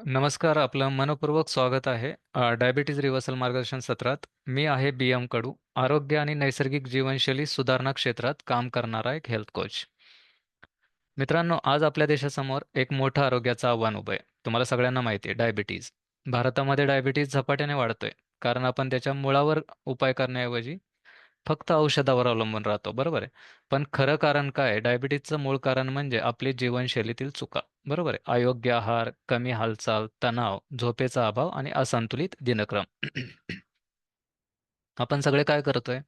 नमस्कार, आपलं मनःपूर्वक स्वागत आहे डायबिटीज रिव्हर्सल मार्गदर्शन सत्रात. मी आहे बी.एम. कडू, आरोग्य आणि नैसर्गिक जीवनशैली सुधारणा क्षेत्रात काम करणारा एक हेल्थ कोच. मित्रांनो, आज आपल्या देशासमोर एक मोठं आरोग्याचं आव्हान उभं आहे. तुम्हाला सगळ्यांना माहिती आहे, डायबिटीज. भारतामध्ये डायबिटीज झपाट्याने वाढतोय, कारण आपण त्याच्या मुळावर उपाय करण्याऐवजी फक्त औषधावर अवलंबून राहतो, बरोबर आहे. पण खरं कारण काय आहे? डायबिटीजचं मूळ कारण म्हणजे आपली जीवनशैलीतील चुका, बरोबर आहे. अयोग्य आहार, कमी हालचाल, तणाव, झोपेचा अभाव आणि असंतुलित दिनक्रम. आपण सगळे काय करतोय?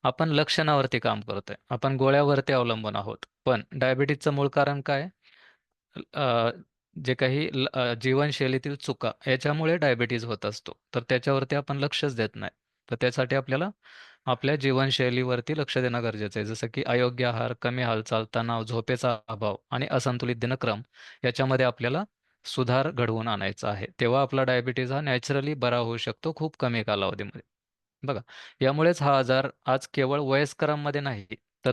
आपण लक्षणावरती काम करतोय. आपण गोळ्यावरती अवलंबून आहोत. पण डायबिटीजचं मूळ कारण काय? अ, जे काही जीवनशैलीतील चुका याच्यामुळे डायबिटीज होत असतो. तर त्याच्यावरती आपण लक्षच देत नाही. तर त्यासाठी आपल्याला आपल्या जीवनशैलीवरती लक्ष देणं गरजेचं आहे. जसं की अयोग्य आहार, कमी हालचाल, तणाव, झोपेचा अभाव आणि असंतुलित दिनक्रम याच्यामध्ये आपल्याला सुधार घडवून आणायचा आहे. तेव्हा आपला डायबिटीज हा नॅचरली बरा होऊ शकतो खूप कमी कालावधीमध्ये. बघा, यामुळेच हा आजार आज केवळ वयस्करांमध्ये नाही, तर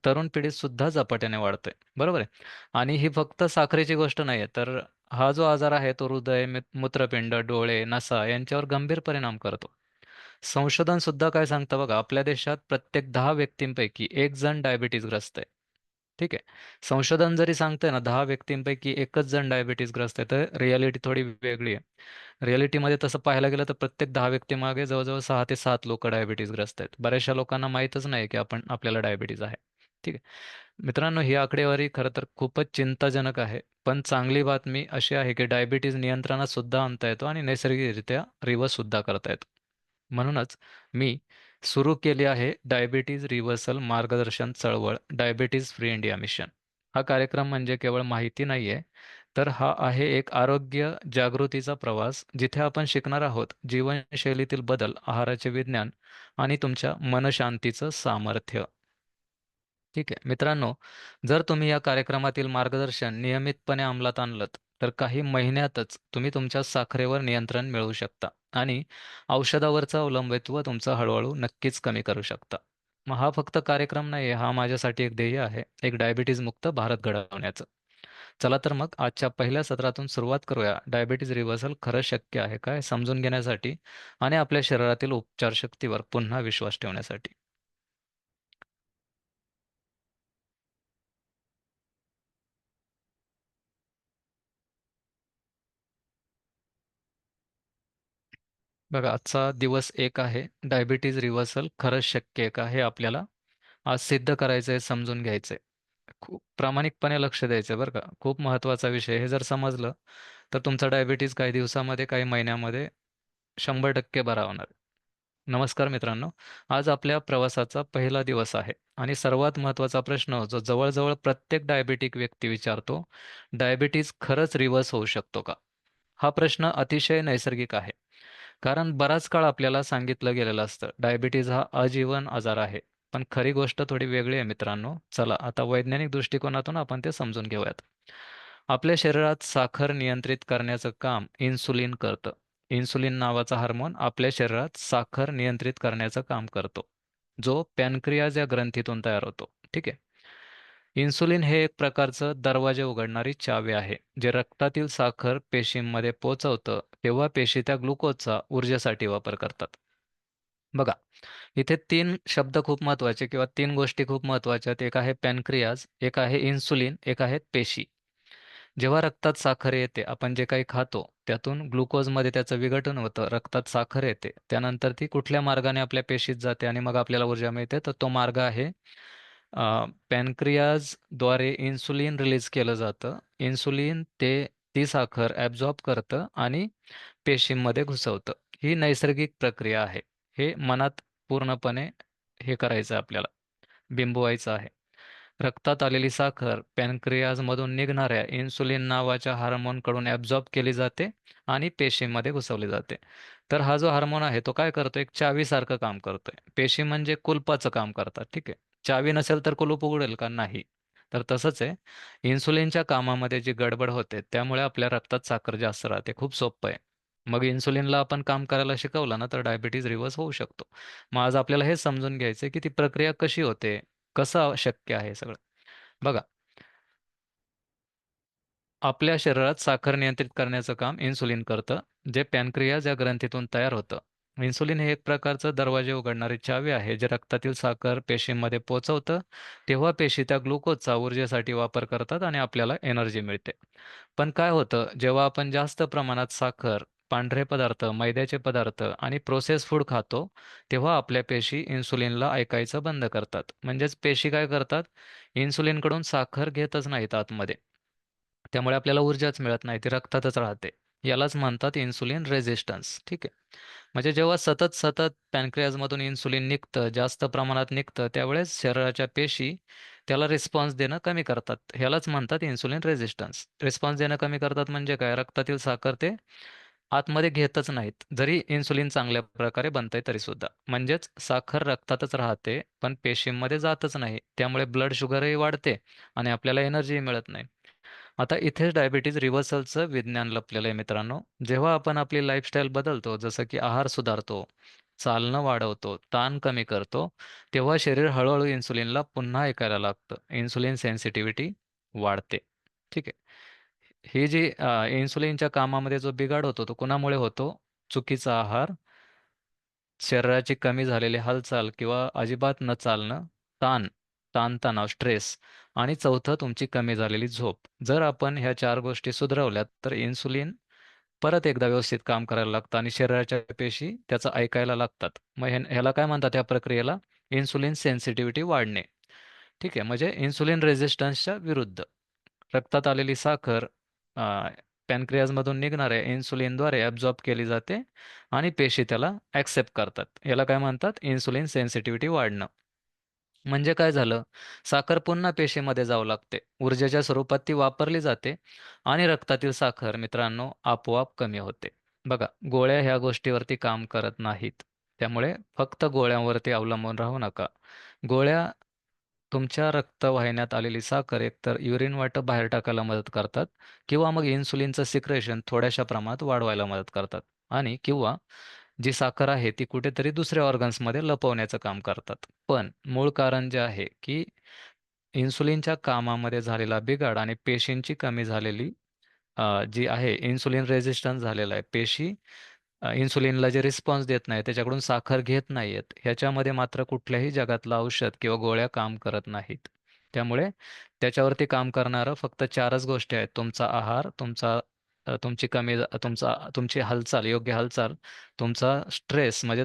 तरुण पिढीत सुद्धा झपाट्याने वाढतोय. बरोबर आहे. आणि ही फक्त साखरेची गोष्ट नाहीये, तर हा जो आजार आहे तो हृदय, मूत्रपिंड, डोळे, नसा यांच्यावर गंभीर परिणाम करतो. संशोधन सुद्धा काय सांगतं बघा, आपल्या देशात प्रत्येक 10 व्यक्तींपैकी एक जण डायबिटीजग्रस्त आहे. ठीक आहे. संशोधन जरी सांगतंय ना, 10 व्यक्तींपैकी एकच जण डायबिटीजग्रस्त आहे, तर रिॲलिटी थोडी वेगळी आहे. रिॲलिटीमध्ये तसं पाहायला गेलं तर प्रत्येक 10 व्यक्तीमागे जवळजवळ 6 ते 7 लोक डायबिटीजग्रस्त आहेत. बऱ्याचशा लोकांना माहीतच नाही की आपल्याला डायबिटीज आहे. ठीक आहे. मित्रांनो, ही आकडेवारी खरं तर खूपच चिंताजनक आहे. पण चांगली बातमी अशी आहे की डायबिटीज नियंत्रणात सुद्धा आणता येतो आणि नैसर्गिकरित्या रिव्हर्स सुद्धा करता येतो. म्हणूनच मी सुरू केली आहे डायबिटीज रिव्हर्सल मार्गदर्शन चळवळ, डायबिटीज फ्री इंडिया मिशन. हा कार्यक्रम म्हणजे केवळ माहिती नाहीये, तर हा आहे एक आरोग्य जागृतीचा प्रवास, जिथे आपण शिकणार आहोत जीवनशैलीतील बदल, आहाराचे विज्ञान आणि तुमच्या मनशांतीचं सामर्थ्य. ठीक आहे. मित्रांनो, जर तुम्ही या कार्यक्रमातील मार्गदर्शन नियमितपणे अंमलात आणलंत, तर काही महिन्यातच तुम्ही तुमच्या साखरेवर नियंत्रण मिळवू शकता आणि औषधावरचं अवलंबित्व तुमचं हळूहळू नक्कीच कमी करू शकता. मग हा फक्त कार्यक्रम नाही आहे, हा माझ्यासाठी एक ध्येय आहे, एक डायबिटीज मुक्त भारत घडवण्याचं. चला तर मग आजच्या पहिल्या सत्रातून सुरुवात करूया. डायबिटीज रिव्हर्सल खरं शक्य आहे काय समजून घेण्यासाठी आणि आपल्या शरीरातील उपचार शक्तीवर पुन्हा विश्वास ठेवण्यासाठी. बघा, आजचा दिवस एक आहे. डायबिटीज रिव्हर्सल खरंच शक्य आहे का? हे आपल्याला आज सिद्ध करायचं आहे, समजून घ्यायचं आहे. खूप प्रामाणिकपणे लक्ष द्यायचं आहे बरं का. खूप महत्त्वाचा विषय. हे जर समजलं, तर तुमचा डायबिटीज काही दिवसामध्ये, काही महिन्यामध्ये 100% बरा होणार आहे. नमस्कार मित्रांनो. आज आपल्या प्रवासाचा पहिला दिवस आहे आणि सर्वात महत्त्वाचा प्रश्न जो जवळ प्रत्येक डायबिटिक व्यक्ती विचारतो, डायबिटीज खरंच रिव्हर्स होऊ शकतो का? हा प्रश्न अतिशय नैसर्गिक आहे. कारण बराच काळ आपल्याला सांगितलं गेलेलं असतं, डायबिटीज हा आजीवन आजार आहे. पण खरी गोष्ट थोडी वेगळी आहे मित्रांनो. चला आता वैज्ञानिक दृष्टिकोनातून आपण ते समजून घेऊयात. आपल्या शरीरात साखर नियंत्रित करण्याचं काम इन्सुलिन करतं. इन्सुलिन नावाचा हार्मोन आपल्या शरीरात साखर नियंत्रित करण्याचं काम करतो, जो पॅनक्रियाज या ग्रंथीतून तयार होतो. ठीक आहे. इन्सुलिन हे एक प्रकारचं दरवाजे उघडणारी चावी आहे, जे रक्तातील साखर पेशींमध्ये पोहोचवतं, तेव्हा पेशी त्या ग्लुकोजचा ऊर्जेसाठी वापर करतात. बघा, इथे 3 शब्द खूप महत्त्वाचे किंवा 3 गोष्टी खूप महत्त्वाच्या आहेत. एक आहे पॅनक्रियाज, एक आहे इन्सुलिन, एक आहेत पेशी. जेव्हा रक्तात साखर येते, आपण जे काही खातो, त्यातून ग्लुकोजमध्ये त्याचं विघटन होतं, रक्तात साखर येते. त्यानंतर ती कुठल्या मार्गाने आपल्या पेशीत जाते आणि मग आपल्याला ऊर्जा मिळते, तर तो मार्ग आहे पॅनक्रियाजद्वारे इन्सुलिन रिलीज केलं जातं. इन्सुलिन ती साखर ॲब्झॉर्ब करतं आणि पेशींमध्ये घुसवतं. ही नैसर्गिक प्रक्रिया आहे. हे मनात पूर्णपणे हे करायचं आहे आपल्याला, बिंबवायचं आहे. रक्तात आलेली साखर पॅनक्रियाजमधून निघणाऱ्या इन्सुलिन नावाच्या हार्मोनकडून ॲब्झॉर्ब केली जाते आणि पेशीमध्ये घुसवली जाते. तर हा जो हार्मोन आहे तो काय करतो? एक चावीसारखं काम करतोय. पेशी म्हणजे कुलपाचं काम करतात. ठीक आहे. चावी नसेल तर कुलूप उघडेल का? नाही. तर तसंच आहे. इन्सुलिनच्या कामामध्ये जी गडबड होते त्यामुळे आपल्या रक्तात साखर जास्त राहते. खूप सोपं आहे. मग इन्सुलिनला आपण काम करायला शिकवलं ना, तर डायबिटीज रिव्हर्स होऊ शकतो. मग आज आपल्याला हे समजून घ्यायचं की ती प्रक्रिया कशी होते? कसं शक्य आहे हे सगळं? बघा, आपल्या शरीरात साखर नियंत्रित करण्याचं काम इन्सुलिन करतं, जे पॅनक्रियाज या ग्रंथीतून तयार होतं. इन्सुलिन हे एक प्रकारचं दरवाजे उघडणारी चावी आहे, जे रक्तातील साखर पेशींमध्ये पोहोचवतं. तेव्हा पेशी त्या ग्लुकोजचा ऊर्जेसाठी वापर करतात आणि आपल्याला एनर्जी मिळते. पण काय होतं, जेव्हा आपण जास्त प्रमाणात साखर, पांढरे पदार्थ, मैद्याचे पदार्थ आणि प्रोसेस फूड खातो, तेव्हा आपल्या पेशी इन्सुलिनला ऐकायचं बंद करतात. म्हणजेच पेशी काय करतात, इन्सुलिनकडून साखर घेतच नाहीत आतमध्ये. त्यामुळे आपल्याला ऊर्जाच मिळत नाही, ती रक्तातच राहते. यालाच म्हणतात इन्सुलिन रेझिस्टन्स. ठीक आहे. म्हणजे जेव्हा सतत सतत पॅनक्रियाजमधून इन्सुलिन निघतं, जास्त प्रमाणात निघतं, त्यावेळेस शरीराच्या पेशी त्याला रिस्पॉन्स देणं कमी करतात. ह्यालाच म्हणतात इन्सुलिन रेझिस्टन्स. रिस्पॉन्स देणं कमी करतात म्हणजे काय? रक्तातील साखर ते आतमध्ये घेतच नाहीत, जरी इन्सुलिन चांगल्या प्रकारे बनतंय तरी सुद्धा. म्हणजेच साखर रक्तातच राहते, पण पेशींमध्ये जातच नाही. त्यामुळे ब्लड शुगरही वाढते आणि आपल्याला एनर्जी मिळत नाही. आता इथेच डायबिटीज रिव्हर्सलचं विज्ञान लपलेलं आहे मित्रांनो. जेव्हा आपण आपली लाईफस्टाईल बदलतो, जसं की आहार सुधारतो, चालणं वाढवतो, ताण कमी करतो, तेव्हा शरीर हळूहळू इन्सुलिनला पुन्हा ऐकायला लागतं. इन्सुलिन सेन्सिटिव्हिटी वाढते. ठीक आहे. ही जी इन्सुलिनच्या कामामध्ये जो बिघाड होतो, तो कुणामुळे होतो? चुकीचा आहार, शरीराची कमी झालेली हालचाल किंवा अजिबात न चालणं, ताण, ताणतणाव, स्ट्रेस आणि चौथं तुमची कमी झालेली झोप. जर आपण ह्या 4 गोष्टी सुधारवल्यात, तर इन्सुलिन परत एकदा व्यवस्थित काम करायला लागतं आणि शरीराच्या पेशी त्याचं ऐकायला लागतात. मग ह्याला काय म्हणतात, या प्रक्रियेला? इन्सुलिन सेन्सिटिव्हिटी वाढणे. ठीक आहे. म्हणजे इन्सुलिन रेझिस्टन्सच्या विरुद्ध. रक्तात आलेली साखर पॅनक्रियाजमधून निघणाऱ्या इन्सुलिनद्वारे ॲब्झॉर्ब केली जाते आणि पेशी त्याला ॲक्सेप्ट करतात. याला काय म्हणतात? इन्सुलिन सेन्सिटिव्हिटी वाढणं. म्हणजे काय झालं? साखर पुन्हा पेशीमध्ये जाऊ लागते. ऊर्जेच्या स्वरूपात ती वापरली जाते आणि रक्तातील साखर मित्रांनो आपोआप कमी होते. बघा, गोळ्या ह्या गोष्टीवरती काम करत नाहीत. त्यामुळे फक्त गोळ्यांवरती अवलंबून राहू नका. गोळ्या तुमच्या रक्तवाहिन्यात आलेली साखर एकतर युरिन वाटप बाहेर टाकायला मदत करतात किंवा मग इन्सुलिनचं सिक्रेशन थोड्याशा प्रमाणात वाढवायला मदत करतात आणि किंवा जी साखर आहे ती कुठेतरी दुसऱ्या ऑर्गन्समध्ये लपवण्याचं काम करतात. पण मूळ कारण जे आहे की इन्सुलिनच्या कामामध्ये झालेला बिघाड आणि पेशींची कमी झालेली जी आहे इन्सुलिन रेझिस्टन्स झालेला आहे. पेशी इन्सुलिनला जे रिस्पॉन्स देत नाही, त्याच्याकडून साखर घेत नाहीयेत. ह्याच्यामध्ये मात्र कुठल्याही जगातलं औषध किंवा गोळ्या काम करत नाहीत. त्यामुळे त्याच्यावरती काम करणारं फक्त 4च गोष्टी आहेत. तुमचा आहार, तुमची तुमची हालचाल, योग्य हालचाल, तुमचा स्ट्रेस म्हणजे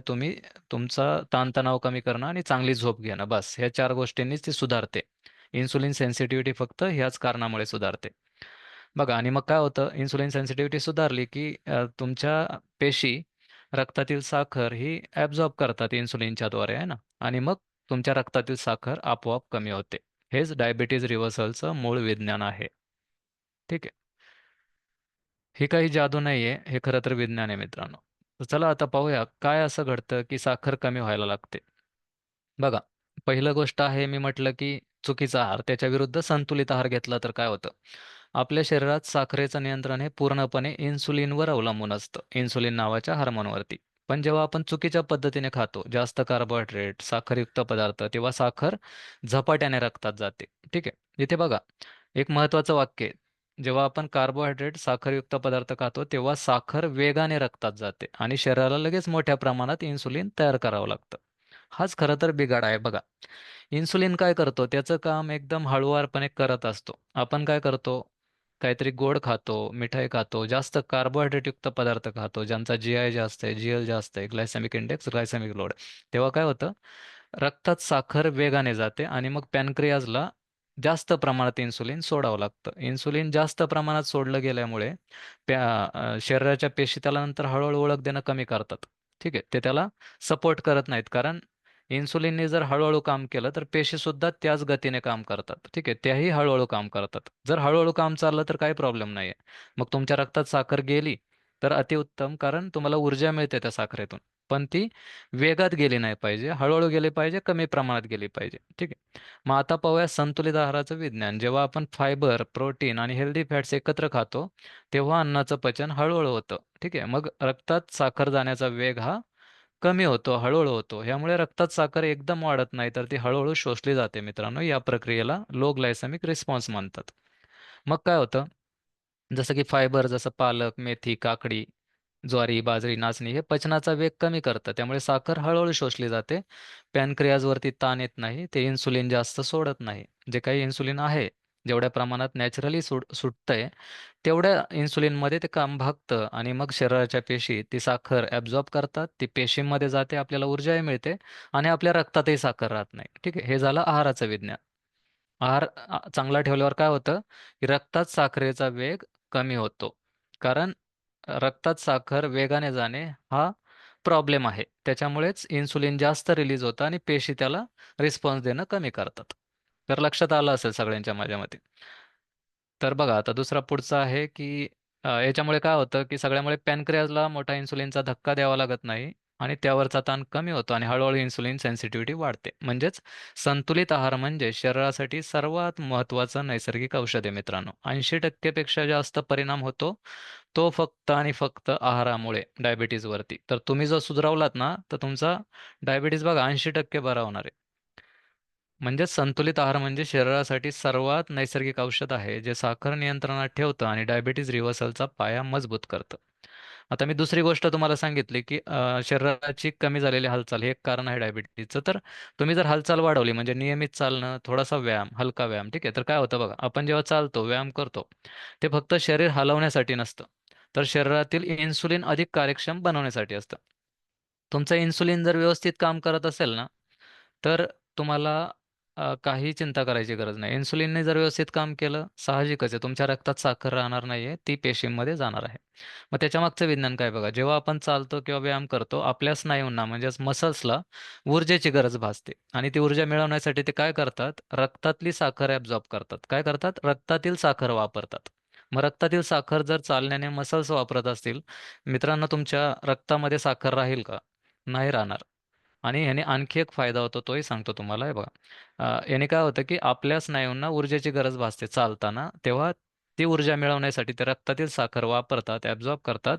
तुमचा ताणतणाव कमी करणं आणि चांगली झोप घेणं. बस ह्या 4 गोष्टींनीच ती सुधारते. इन्सुलिन सेन्सिटिव्हिटी फक्त ह्याच कारणामुळे सुधारते. बघा आणि मग काय होतं, इन्सुलिन सेन्सिटिव्हिटी सुधारली की तुमच्या पेशी रक्तातील साखर ही ॲब्झॉर्ब करतात इन्सुलिनच्याद्वारे आहे ना, आणि मग तुमच्या रक्तातील साखर आपोआप कमी होते. हेच डायबिटीज रिव्हर्सलचं मूळ विज्ञान आहे. ठीक आहे. ही काही जादू नाहीये, हे खरं तर विज्ञान आहे मित्रांनो. तर चला आता पाहूया काय असं घडतं की साखर कमी व्हायला लागते. बघा, पहिलं गोष्ट आहे, मी म्हटलं की चुकीचा आहार. त्याच्या विरुद्ध संतुलित आहार घेतला तर काय होतं? आपल्या शरीरात साखरेचं नियंत्रण हे पूर्णपणे इन्सुलिनवर अवलंबून असतं, इन्सुलिन नावाच्या हार्मोनवरती. पण जेव्हा आपण चुकीच्या पद्धतीने खातो, जास्त कार्बोहायड्रेट, साखरयुक्त पदार्थ, तेव्हा साखर झपाट्याने रक्तात जाते. ठीक आहे. इथे बघा, एक महत्त्वाचं वाक्य आहे. जेव्हा आपण कार्बोहायड्रेट, साखरयुक्त पदार्थ खातो, तेव्हा साखर वेगाने रक्तात जाते आणि शरीराला लगेच मोठ्या प्रमाणात इन्सुलिन तयार करावं लागतं. हाच खरं तर बिघाड आहे बघा. इन्सुलिन काय करतो? त्याचं काम एकदम हळुवारपणे करत असतो. आपण काय करतो? काहीतरी गोड खातो, मिठाई खातो, जास्त कार्बोहायड्रेटयुक्त पदार्थ खातो, ज्यांचा GI जास्त आहे, GL जास्त आहे, ग्लायसेमिक इंडेक्स, ग्लायसेमिक लोड. तेव्हा काय होतं? रक्तात साखर वेगाने जाते आणि मग पॅनक्रियाजला जास्त प्रमाणात इन्सुलिन सोडावं लागतं. इन्सुलिन जास्त प्रमाणात सोडलं गेल्यामुळे शरीराच्या पेशी त्याला नंतर हळूहळू ओळख देणं कमी करतात. ठीक आहे. ते त्याला सपोर्ट करत नाहीत, कारण इन्सुलिनने जर हळूहळू काम केलं तर पेशीसुद्धा त्याच गतीने काम करतात. ठीक आहे. त्याही हळूहळू काम करतात. जर हळूहळू काम चाललं तर काही प्रॉब्लेम नाही आहे. मग तुमच्या रक्तात साखर गेली तर अतिउत्तम, कारण तुम्हाला ऊर्जा मिळते त्या साखरेतून. पण ती वेगात गेली नाही पाहिजे, हळूहळू गेली पाहिजे, कमी प्रमाणात गेली पाहिजे. ठीक आहे. मग आता पाहूया संतुलित आहाराचं विज्ञान. जेव्हा आपण फायबर, प्रोटीन आणि हेल्दी फॅट्स एकत्र खातो, तेव्हा अन्नाचं पचन हळूहळू होतं. ठीक आहे. मग रक्तात साखर जाण्याचा वेग हा कमी होतो, हळूहळू होतो. यामुळे रक्तात साखर एकदम वाढत नाही, तर ती हळूहळू शोषली जाते मित्रांनो. या प्रक्रियेला लो ग्लायसेमिक रिस्पॉन्स म्हणतात. मग काय होतं? जसं की फायबर, जसं पालक, मेथी, काकडी, ज्वारी, बाजरी, नाचणी हे पचनाचा वेग कमी करतं. त्यामुळे साखर हळूहळू शोषली जाते. पॅनक्रियाजवरती ताण येत नाही. ते इन्सुलिन जास्त सोडत नाही. जे काही इन्सुलिन आहे, जेवढ्या प्रमाणात नॅचरली सुटतंय, तेवढ्या इन्सुलिनमध्ये ते काम भागतं आणि मग शरीराच्या पेशी ती साखर ॲब्झॉर्ब करतात. ती पेशींमध्ये जाते, आपल्याला ऊर्जाही मिळते आणि आपल्या रक्तातही साखर राहत नाही. ठीक आहे, हे झालं आहाराचं विज्ञान. आहार चांगला ठेवल्यावर काय होतं, की रक्तात साखरेचा वेग कमी होतो. कारण रक्तात साखर वेगाने जाणे हा प्रॉब्लेम आहे. त्याच्यामुळेच इन्सुलिन जास्त रिलीज होतं आणि पेशी त्याला रिस्पॉन्स देणं कमी करतात. तर लक्षात आलं असेल सगळ्यांच्या माझ्या मते. तर बघा आता दुसरा पुढचा आहे, की याच्यामुळे काय होतं, की सगळ्यामुळे पॅनक्रियाजला मोठा इन्सुलिनचा धक्का द्यावा लागत नाही आणि त्यावरचा ताण कमी होतो आणि हळूहळू इन्सुलिन सेन्सिटिव्हिटी वाढते. म्हणजेच संतुलित आहार म्हणजे शरीरासाठी सर्वात महत्त्वाचं नैसर्गिक औषध आहे मित्रांनो. 80% पेक्षा जास्त परिणाम होतो तो फक्त आणि फक्त आहारामुळे डायबिटीजवरती. तर तुम्ही जर सुधारवलात ना, तर तुमचा डायबिटीज बघा 80% बरा होणार आहे. म्हणजे संतुलित आहार म्हणजे शरीरासाठी सर्वात नैसर्गिक औषध आहे, जे साखर नियंत्रणात ठेवतं आणि डायबिटीज रिव्हर्सलचा पाया मजबूत करतं. आता मी दुसरी गोष्ट तुम्हाला सांगितली, की शरीराची कमी झालेली हालचाल हे एक कारण आहे डायबिटीजचं. तर तुम्ही जर हालचाल वाढवली म्हणजे नियमित चालणं, थोडासा व्यायाम, हलका व्यायाम, ठीक आहे. तर काय होतं बघा, आपण जेव्हा चालतो, व्यायाम करतो, ते फक्त शरीर हलवण्यासाठी नसतं, तर शरीरातील इन्सुलिन अधिक कार्यक्षम बनवण्यासाठी असतं. तुमचं इन्सुलिन जर व्यवस्थित काम करत असेल ना, तर तुम्हाला काही चिंता करायची गरज नाही. इन्सुलिनने जर व्यवस्थित काम केलं, साहजिकच आहे तुमच्या रक्तात साखर राहणार नाहीये, ती पेशींमध्ये जाणार आहे. मग त्याच्यामागचं विज्ञान काय बघा, जेव्हा आपण चालतो किंवा व्यायाम करतो, आपल्या स्नायूंना म्हणजेच मसल्सला ऊर्जेची गरज भासते आणि ती ऊर्जा मिळवण्यासाठी ते काय करतात, रक्तातली साखर ॲब्झॉर्ब करतात. काय करतात? रक्तातील साखर वापरतात. मग रक्तातील साखर जर चालण्याने मसल्स वापरत असतील, मित्रांनो तुमच्या रक्तामध्ये साखर राहील का? नाही राहणार. आणि ह्याने आणखी एक फायदा होतो तोही सांगतो तुम्हाला. हे बघा, याने काय होतं की आपल्या स्नायूंना ऊर्जेची गरज भासते चालताना, तेव्हा ती ऊर्जा मिळवण्यासाठी ते रक्तातील साखर वापरतात, ॲब्झॉर्ब करतात.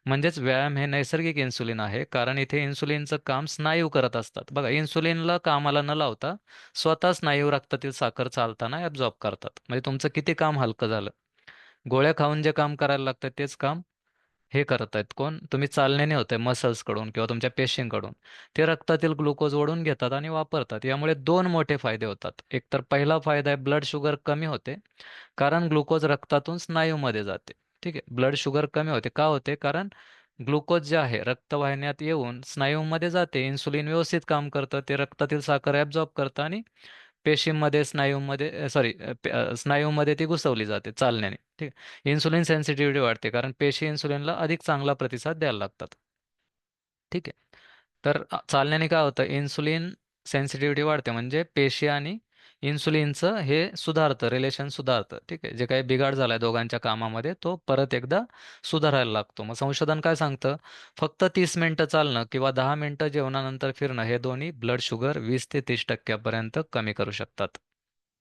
म्हणजेच व्यायाम हे नैसर्गिक इन्सुलिन आहे, कारण इथे इन्सुलिनचं काम स्नायू करत असतात. बघा, इन्सुलिनला कामाला न लावता स्वतः स्नायू रक्तातील साखर चालताना ॲब्झॉर्ब करतात. म्हणजे तुमचं किती काम हलकं झालं. गोळ्या खाऊन जे काम करायला लागतं तेच काम हे करत आहेत कोण? तुम्ही चालण्याने होतंय मसल्सकडून किंवा तुमच्या पेशींकडून. ते रक्तातील ग्लुकोज ओढून घेतात आणि वापरतात. यामुळे दोन मोठे फायदे होतात. एक तर पहिला फायदा आहे, ब्लड शुगर कमी होते, कारण ग्लुकोज रक्तातून स्नायूमध्ये जाते. ठीक आहे. ब्लड शुगर कमी होते. का होते? कारण ग्लुकोज जे आहे रक्तवाहिन्यात येऊन स्नायूमध्ये जाते. इन्सुलिन व्यवस्थित काम करतं. ते रक्तातील साखर ॲब्झॉर्ब करतं आणि पेशींमध्ये, स्नायूमध्ये स्नायूमध्ये ती घुसवली जाते चालण्याने. ठीक आहे. इन्सुलिन सेन्सिटिव्हिटी वाढते, कारण पेशी इन्सुलिनला अधिक चांगला प्रतिसाद द्यायला लागतात. ठीक आहे. तर चालण्याने काय होतं, इन्सुलिन सेन्सिटिव्हिटी वाढते म्हणजे पेशी आणि इन्सुलिनचं हे सुधारतं, रिलेशन सुधारतं. ठीक आहे. जे काही बिघाड झालाय दोघांच्या कामामध्ये तो परत एकदा सुधारायला लागतो. मग संशोधन काय सांगतं, फक्त 30 मिनिटं चालणं किंवा 10 मिनिटं जेवणानंतर फिरणं हे दोन्ही ब्लड शुगर 20 ते 30% कमी करू शकतात.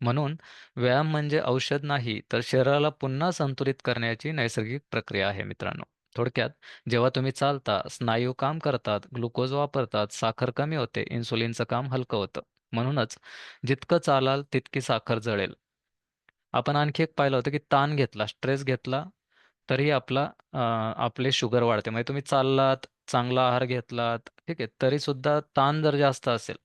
म्हणून व्यायाम म्हणजे औषध नाही, तर शरीराला पुन्हा संतुलित करण्याची नैसर्गिक प्रक्रिया आहे मित्रांनो. थोडक्यात, जेव्हा तुम्ही चालता, स्नायू काम करतात, ग्लुकोज वापरतात, साखर कमी होते, इन्सुलिनचं काम हलकं होतं. म्हणूनच जितकं चालाल तितकी साखर जळेल. आपण आणखी एक पाहिलं होतं, की ताण घेतला, स्ट्रेस घेतला, तरी आपले शुगर वाढते. म्हणजे तुम्ही चाललात, चांगला आहार घेतलात, ठीक आहे, तरी सुद्धा ताण जर जास्त असेल,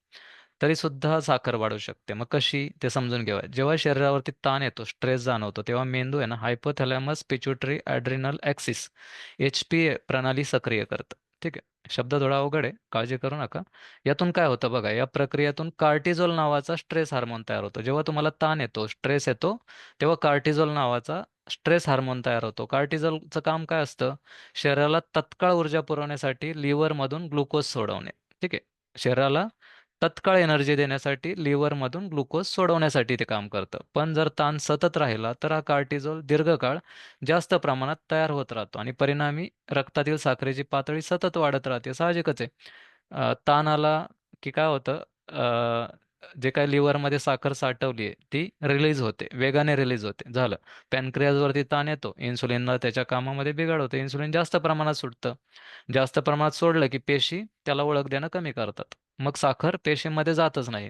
तरी सुद्धा साखर वाढू शकते. मग कशी? ते समजून घेऊया. जेव्हा शरीरावरती ताण येतो, स्ट्रेस जाणवतो, तेव्हा मेंदू आहे ना, hypothalamus pituitary adrenal axis, HPA प्रणाली सक्रिय करतं. ठीक आहे. शब्द थोडा अवघड आहे, काळजी करू नका. यातून काय होतं बघा, या प्रक्रियेतून कार्टिझोल नावाचा स्ट्रेस हार्मोन तयार होतो. जेव्हा तुम्हाला ताण येतो, स्ट्रेस येतो, तेव्हा कार्टिझोल नावाचा स्ट्रेस हार्मोन तयार होतो. कार्टिझोलचं काम काय असतं? शरीराला तत्काळ ऊर्जा पुरवण्यासाठी लिव्हरमधून ग्लुकोज सोडवणे. ठीक आहे. शरीराला तत्काळ एनर्जी देण्यासाठी लिव्हरमधून ग्लुकोज सोडवण्यासाठी ते काम करतं. पण जर ताण सतत राहिला, तर हा कार्टिझोल दीर्घकाळ जास्त प्रमाणात तयार होत राहतो आणि परिणामी रक्तातील साखरेची पातळी सतत वाढत राहते. साहजिकच आहे. ताण आला की काय होतं, जे काही लिव्हरमध्ये साखर साठवली आहे ती रिलीज होते, वेगाने रिलीज होते. झालं. पॅनक्रियाजवरती ताण येतो, इन्सुलिनला त्याच्या कामामध्ये बिघाड होते, इन्सुलिन जास्त प्रमाणात सुटतं. जास्त प्रमाणात सोडलं की पेशी त्याला ओळख देणं कमी करतात. मग साखर पेशीमध्ये जातच नाही.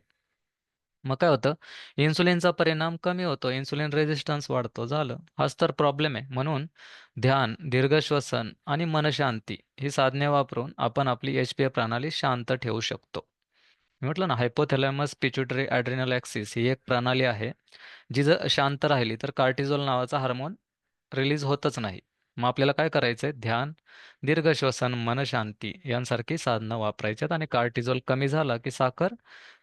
मग काय होतं, इन्सुलिनचा परिणाम कमी होतो, इन्सुलिन रेझिस्टन्स वाढतो, झालं. हाच तर प्रॉब्लेम आहे. म्हणून ध्यान, दीर्घ श्वसन आणि मनशांती ही साधने वापरून आपण आपली एच-पी-ए प्रणाली शांत ठेवू शकतो. मी म्हटलं ना, हायपोथॅलॅमस पिट्युटरी ॲड्रिनल ॲक्सिस ही एक प्रणाली आहे, जी जर शांत राहिली तर कार्टिझोल नावाचा हार्मोन रिलीज होतच नाही. मग आपल्याला काय करायचंय? ध्यान, दीर्घ श्वसन, मनशांती यांसारखी साधनं वापरायची आहेत आणि कार्टिझोल कमी झाला की साखर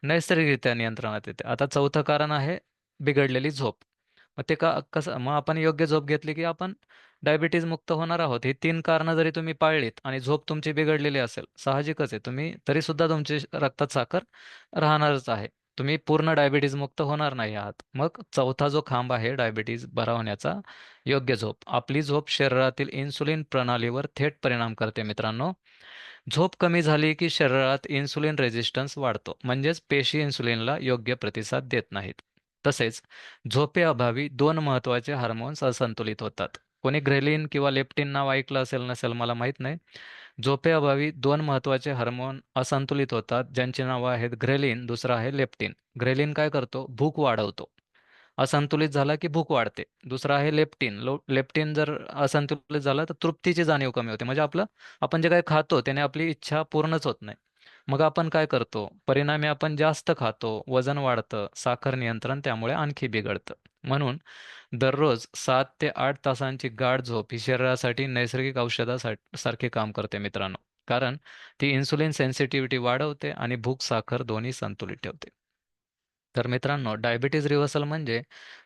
नैसर्गिकरित्या नियंत्रणात येते. आता चौथं कारण आहे बिघडलेली झोप. मग ते कसं मग आपण योग्य झोप घेतली की आपण डायबिटीज मुक्त होणार आहोत. ही 3 कारणं जरी तुम्ही पाळलीत आणि झोप तुमची बिघडलेली असेल, साहजिकच आहे तुम्ही तरी सुद्धा तुमची रक्तात साखर राहणारच आहे. तुम्ही पूर्ण डायबिटीज मुक्त होणार नाही आहात. मग चौथा जो खांब आहे डायबिटीज बरा होण्याचा, योग्य झोप. आपली झोप शरीरातील इन्सुलिन प्रणालीवर थेट परिणाम करते मित्रांनो. झोप कमी झाली की शरीरात इन्सुलिन रेझिस्टन्स वाढतो, म्हणजेच पेशी इन्सुलिनला योग्य प्रतिसाद देत नाहीत. तसेच झोपेअभावी दोन महत्त्वाचे हार्मोन्स असंतुलित होतात. कोणी ग्रेलिन किंवा लेप्टिन नाव ऐकलं असेल नसेल मला माहीत नाही. झोपेअभावी दोन महत्त्वाचे हार्मोन असंतुलित होतात, ज्यांची नावं आहेत ग्रेलिन, दुसरा आहे लेप्टिन. ग्रेलिन काय करतो? भूक वाढवतो. असंतुलित झाला की भूक वाढते. दुसरा आहे लेप्टिन. लेप्टिन जर असंतुलित झाला तर तृप्तीची जाणीव कमी होते. म्हणजे आपण जे काही खातो त्याने आपली इच्छा पूर्णच होत नाही. मग आपण काय करतो? परिणामी आपण जास्त खातो, वजन वाढतं, साखर नियंत्रण त्यामुळे आणखी बिघडतं. म्हणून दररोज 7 ते 8 तासांची गाढ झोप ही शरीरासाठी नैसर्गिक सारखे काम करते मित्रांनो. कारण ती इन्सुलिन सेन्सिटिव्हिटी वाढवते आणि भूक, साखर दोन्ही संतुलित ठेवते. तर मित्रांनो, डायबिटीज रिव्हर्सल म्हणजे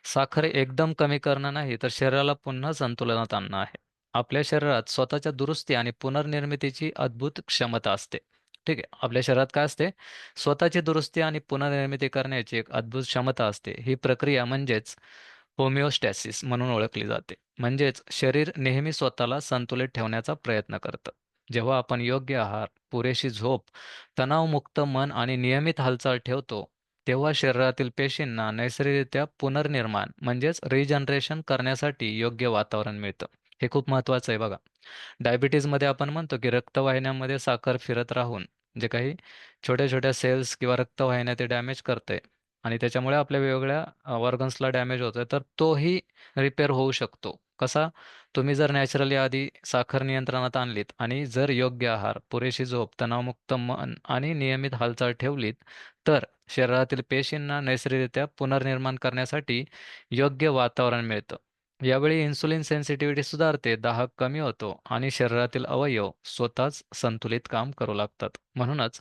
साखर एकदम कमी करणं नाही, तर शरीराला पुन्हा संतुलनात आणणं आहे. आपल्या शरीरात स्वतःच्या दुरुस्ती आणि पुनर्निर्मितीची अद्भुत क्षमता असते. ठीक आहे. आपल्या शरीरात काय असते? स्वतःची दुरुस्ती आणि पुनर्निर्मिती करण्याची एक अद्भुत क्षमता असते. ही प्रक्रिया म्हणजेच होमिओस्टॅसिस म्हणून ओळखली जाते. म्हणजेच शरीर नेहमी स्वतःला संतुलित ठेवण्याचा प्रयत्न करतं. जेव्हा आपण योग्य आहार, पुरेशी झोप, तणावमुक्त मन आणि नियमित हालचाल ठेवतो, तेव्हा शरीरातील पेशींना नैसर्गिकरित्या पुनर्निर्माण म्हणजेच रिजनरेशन करण्यासाठी योग्य वातावरण मिळतं. हे खूप महत्त्वाचं आहे बघा. डायबिटीजमध्ये आपण म्हणतो की रक्तवाहिन्यांमध्ये साखर फिरत राहून जे काही छोट्या-छोट्या सेल्स किंवा रक्तवाहिन्या ते डॅमेज करते आणि त्याच्यामुळे आपल्या वेगवेगळ्या ऑर्गन्सला डॅमेज होतोय, तर तोही रिपेअर होऊ शकतो. कसा? तुम्ही जर नॅचरली आधी साखर नियंत्रणात आणलीत आणि जर योग्य आहार, पुरेशी झोप, तणावमुक्त मन आणि नियमित हालचाल ठेवलीत, तर शरीरातील पेशींना नैसर्गिकरित्या पुनर्निर्माण करण्यासाठी योग्य वातावरण मिळतं. यावेळी इन्सुलिन सेन्सिटिव्हिटी सुधारते, दाह कमी होतो आणि शरीरातील अवयव स्वतःच संतुलित काम करू लागतात. म्हणूनच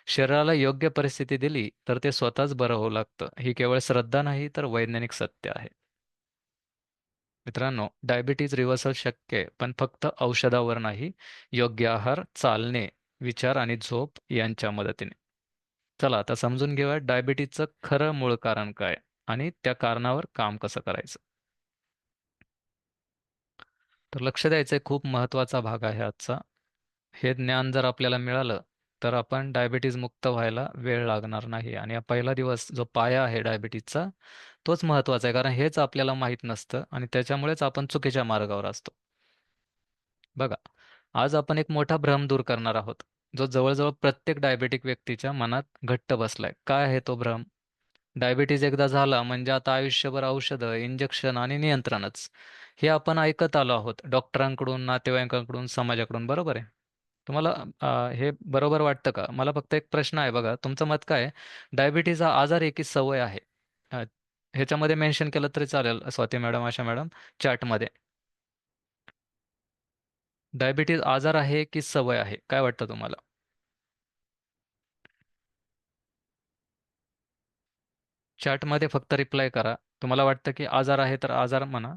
शरीराला योग्य परिस्थिती दिली तर ते स्वतःच बरं होऊ लागतं. ही केवळ श्रद्धा नाही तर वैज्ञानिक सत्य आहे. मित्रांनो, डायबिटीज रिव्हर्सल शक्य आहे, पण फक्त औषधावर नाही, योग्य आहार, चालणे, विचार आणि झोप यांच्या मदतीने. चला आता समजून घेऊया डायबिटीजचं खरं मूळ कारण काय आणि त्या कारणावर काम कसं करायचं. तर लक्ष द्यायचं खूप महत्त्वाचा भाग आहे आजचा. हे ज्ञान जर आपल्याला मिळालं, तर आपण डायबिटीज मुक्त व्हायला वेळ लागणार नाही आणि हा पहिला दिवस जो पाया आहे डायबिटीजचा, तोच महत्त्वाचा आहे. कारण हेच आपल्याला माहीत नसतं आणि त्याच्यामुळेच आपण चुकीच्या मार्गावर असतो. बघा, आज आपण एक मोठा भ्रम दूर करणार आहोत, जो जवळजवळ प्रत्येक डायबेटिक व्यक्तीच्या मनात घट्ट बसलाय. काय आहे तो भ्रम? डायबिटीज एकदा झाला म्हणजे आता आयुष्यभर औषधं, इंजेक्शन आणि नियंत्रणच. हे आपण ऐकत आलो आहोत डॉक्टरांकडून, नातेवाईकांकडून, समाजाकडून. बरोबर आहे? तुम्हाला हे बरोबर वाटतं का? मला फक्त एक प्रश्न आहे बघा, तुमचं मत काय आहे? डायबिटीज हा आजार आहे की सवय आहे? अ, ह्याच्यामध्ये मेन्शन केलं तरी चालेल, Swati madam, Asha madam, चॅटमध्ये. Diabetes आजार आहे की सवय आहे? काय वाटतं तुम्हाला? चॅटमध्ये फक्त रिप्लाय करा. तुम्हाला वाटतं की आजार आहे तर आजार म्हणा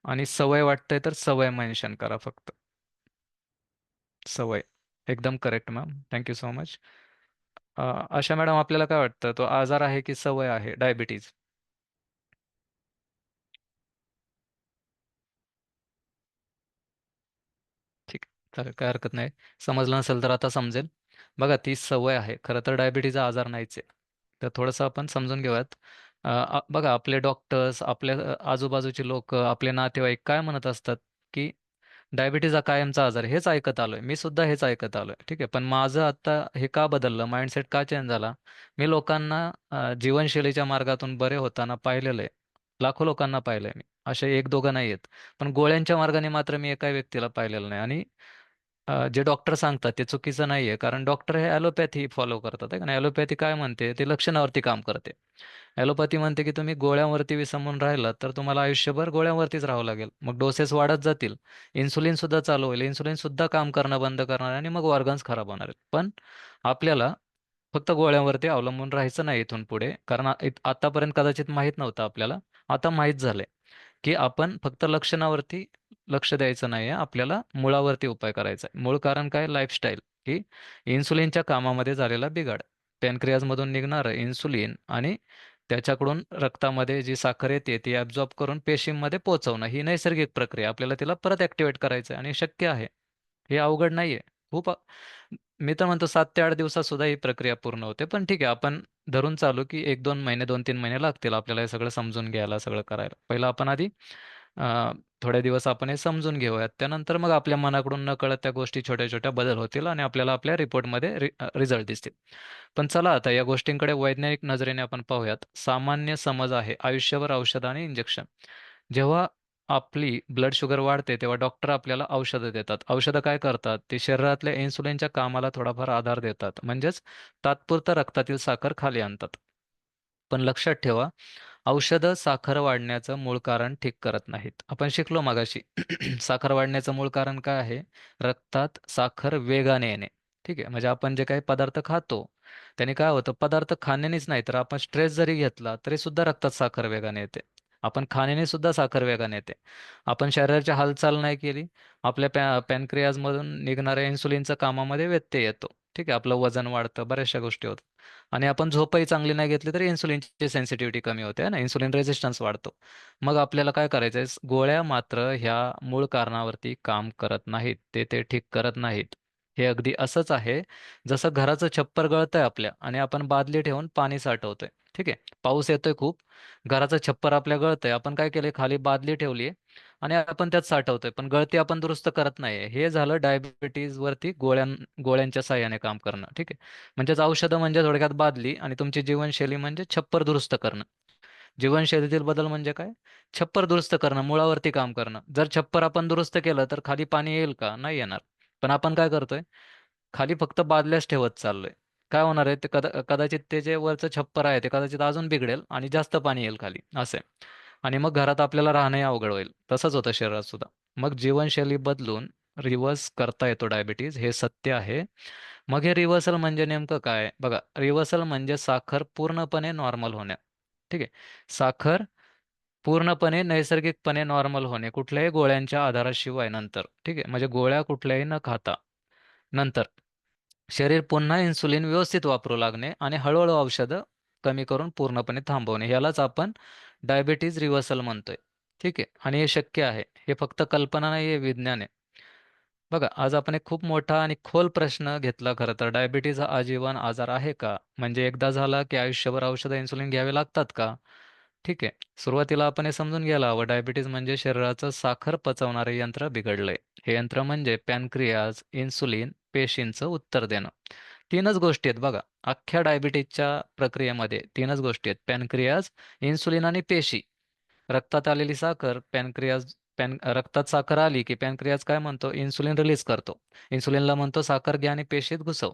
आणि सवय वाटतंय तर सवय मेन्शन करा फक्त. सवय. एकदम correct ma'am. Thank you so much. Asha madam, आपल्याला काय वाटतं? तो आजार आहे की सवय आहे डायबिटीज? ठीक आहे. चालेल, काही हरकत नाही. समजलं नसेल तर आता समजेल. बघा, ती सवय आहे. खरं तर डायबिटीज हा आजार नाहीच आहे. तर थोडंसं आपण समजून घेऊयात. बघा, आपले डॉक्टर्स, आपल्या आजूबाजूचे लोक, आपले नातेवाईक काय म्हणत असतात, की डायबिटीज हा कायमचा आजार आहे. हेच ऐकत आलोय, मी सुद्धा हेच ऐकत आलोय. ठीक आहे, पण माझं आता हे का बदललं, माइंडसेट का चेंज झाला? मी लोकांना जीवनशैलीच्या मार्गातून बरे होताना पाहिलेलं आहे. लाखो लोकांना पाहिलंय मी, असे एक दोघं नाही आहेत. पण गोळ्यांच्या मार्गाने मात्र मी एका व्यक्तीला पाहिलेलं नाही. आणि जे डॉक्टर सांगतात ते चुकीचं नाहीये, कारण डॉक्टर हे ॲलोपॅथी फॉलो करतात आहे. आणि ॲलोपॅथी काय म्हणते, ते लक्षणावरती काम करते. ॲलोपॅथी म्हणते की तुम्ही गोळ्यांवरती विसंबून राहिलात तर तुम्हाला आयुष्यभर गोळ्यांवरतीच राहावं लागेल. मग डोसेस वाढत जातील, इन्सुलिन सुद्धा चालू होईल, इन्सुलिन सुद्धा काम करणं बंद करणार आणि मग ऑर्गन्स खराब होणार आहेत. पण आपल्याला फक्त गोळ्यांवरती अवलंबून राहायचं नाही इथून पुढे, कारण आतापर्यंत कदाचित माहीत नव्हतं आपल्याला, आता माहीत झालंय की आपण फक्त लक्षणावरती लक्ष द्यायचं नाही आहे, आपल्याला मुळावरती उपाय करायचा आहे. मूळ कारण काय? लाईफस्टाईल, की इन्सुलिनच्या कामामध्ये झालेला बिघाड. पॅनक्रियाजमधून निघणारं इन्सुलिन आणि त्याच्याकडून रक्तामध्ये जी साखर येते ती ॲब्झॉर्ब करून पेशींमध्ये पोहोचवणं, ही नैसर्गिक प्रक्रिया. आपल्याला तिला परत ॲक्टिवेट करायचं आहे आणि शक्य आहे. हे अवघड नाहीये. खूप मी तर म्हणतो 7 ते 8 दिवसात सुद्धा ही प्रक्रिया पूर्ण होते. पण ठीक आहे, आपण धरून चालू की 1-2 महिने, 2-3 महिने लागतील आपल्याला हे सगळं समजून घ्यायला, सगळं करायला. पहिलं आपण आधी अ, थोडे दिवस आपण हे समजून घेऊयात. त्यानंतर मग आपल्या मनाकडून नकळत त्या गोष्टी छोट्या छोट्या बदल होतील आणि आपल्याला आपल्या रिपोर्टमध्ये रिझल्ट दिसतील. पण चला आता या गोष्टींकडे वैज्ञानिक नजरेने आपण पाहूयात. सामान्य समज आहे आयुष्यभर औषध आणि इंजेक्शन. जेव्हा आपली ब्लड शुगर वाढते तेव्हा डॉक्टर आपल्याला औषधं देतात. औषधं काय करतात? ते शरीरातल्या इन्सुलिनच्या कामाला थोडाफार आधार देतात. म्हणजेच तात्पुरतं रक्तातील साखर खाली आणतात. पण लक्षात ठेवा, औषधं साखर वाढण्याचं मूळ कारण ठीक करत नाहीत. आपण शिकलो मगाशी. साखर वाढण्याचं मूळ कारण काय आहे? रक्तात साखर वेगाने येणे. ठीक आहे, म्हणजे आपण जे काही पदार्थ खातो त्याने काय होतं, पदार्थ खाण्यानेच नाही तर आपण स्ट्रेस जरी घेतला तरी सुद्धा रक्तात साखर वेगाने येते. आपण खाण्याने सुद्धा साखर वेगाने येते. आपण शरीराची हालचाल नाही केली, आपल्या पॅनक्रियाजमधून निघणाऱ्या इन्सुलिनच्या कामामध्ये व्यत्यय येतो. ठीक आहे, आपलं वजन वाढतं, बऱ्याचशा गोष्टी होतात. आणि आपण झोपही चांगली नाही घेतली तरी इन्सुलिनची सेन्सिटिव्हिटी कमी होते आहे ना, इन्सुलिन रेझिस्टन्स वाढतो. मग आपल्याला काय करायचं आहे? गोळ्या मात्र ह्या मूळ कारणावरती काम करत नाहीत, ते ते ठीक करत नाहीत. हे अगदी असंच आहे जसं घराचं छप्पर गळतंय आपल्या आणि आपण बादली ठेवून पाणी साठवतोय. ठीक आहे, पाऊस येतोय खूप, घराचं छप्पर आपल्या गळतंय, आपण काय केलंय, खाली बादली ठेवली आणि आपण त्यात साठवतोय, पण गळती आपण दुरुस्त करत नाहीये. हे झालं डायबिटीज वरती गोळ्यांच्या साह्याने काम करणं. ठीक आहे, म्हणजेच औषधं म्हणजे थोडक्यात बादली आणि तुमची जीवनशैली म्हणजे छप्पर दुरुस्त करणं. जीवनशैलीतील बदल म्हणजे काय? छप्पर दुरुस्त करणं, मुळावरती काम करणं. जर छप्पर आपण दुरुस्त केलं तर खाली पाणी येईल का? नाही येणार. पण आपण काय करतोय? खाली फक्त बादल्याच ठेवत चाललोय. काय होणार आहे? ते कदाचित ते जे वरचं छप्पर आहे ते कदाचित अजून बिघडेल आणि जास्त पाणी येईल खाली, असं आहे. आणि मग घरात आपल्याला राहणंही अवघड होईल. तसंच होतं शरीरात सुद्धा. मग जीवनशैली बदलून रिव्हर्स करता येतो डायबिटीज, हे सत्य आहे. मग हे रिव्हर्सल म्हणजे नेमकं काय? बघा, रिव्हर्सल म्हणजे साखर पूर्णपणे नॉर्मल होणे. ठीक आहे. साखर पूर्णपणे नैसर्गिकपणे नॉर्मल होणे कुठल्याही गोळ्यांच्या आधाराशिवाय नंतर. ठीक आहे, म्हणजे गोळ्या कुठल्याही न खाता नंतर शरीर पुन्हा इन्सुलिन व्यवस्थित वापरू लागणे आणि हळूहळू औषधं कमी करून पूर्णपणे थांबवणे, यालाच आपण डायबिटीज रिव्हर्सल म्हणतोय. ठीक आहे, आणि हे शक्य आहे. हे फक्त कल्पना नाही, हे विज्ञान आहे. बघा, आज आपण एक खूप मोठा आणि खोल प्रश्न घेतला खरं तर. डायबिटीज हा आजीवन आजार आहे का? म्हणजे एकदा झाला की आयुष्यभर औषधं इन्सुलिन घ्यावे लागतात का? ठीक आहे. सुरुवातीला आपण हे समजून घ्यायला हवं, डायबिटीज म्हणजे शरीराचं साखर पचवणारे यंत्र बिघडलंय. हे यंत्र म्हणजे पॅनक्रियाज, इन्सुलिन, पेशींचं उत्तर देणं. तीनच गोष्टी आहेत बघा. अख्ख्या डायबिटीजच्या प्रक्रियेमध्ये तीनच गोष्टी आहेत: पॅनक्रियाज, इन्सुलिन आणि पेशी. रक्तात आलेली साखर रक्तात साखर आली की पॅनक्रियाज काय म्हणतो? इन्सुलिन रिलीज करतो. इन्सुलिनला म्हणतो साखर घ्या आणि पेशीत घुसव.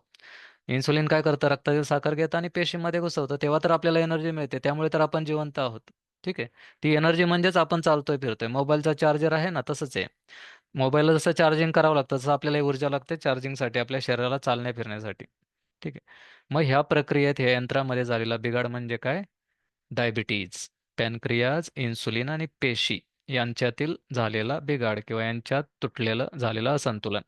इन्सुलिन काय करतं? रक्तातील साखर घेतं आणि पेशीमध्ये घुसवतं. तेव्हा तर आपल्याला एनर्जी मिळते. त्यामुळे तर आपण जिवंत आहोत. ठीक आहे. ती एनर्जी म्हणजेच आपण चालतोय फिरतोय. मोबाईलचा चार्जर आहे ना, तसंच आहे. मोबाईलला जसं चार्जिंग करावं लागतं तसं आपल्याला ऊर्जा लागते चार्जिंगसाठी, आपल्या शरीराला चालण्या फिरण्यासाठी. ठीक आहे. मग ह्या प्रक्रियेत ह्या यंत्रामध्ये झालेला बिघाड म्हणजे काय? डायबिटीज. पॅनक्रियाज, इन्सुलिन आणि पेशी यांच्यातील झालेला बिघाड किंवा यांच्यात तुटलेलं झालेलं असंतुलन.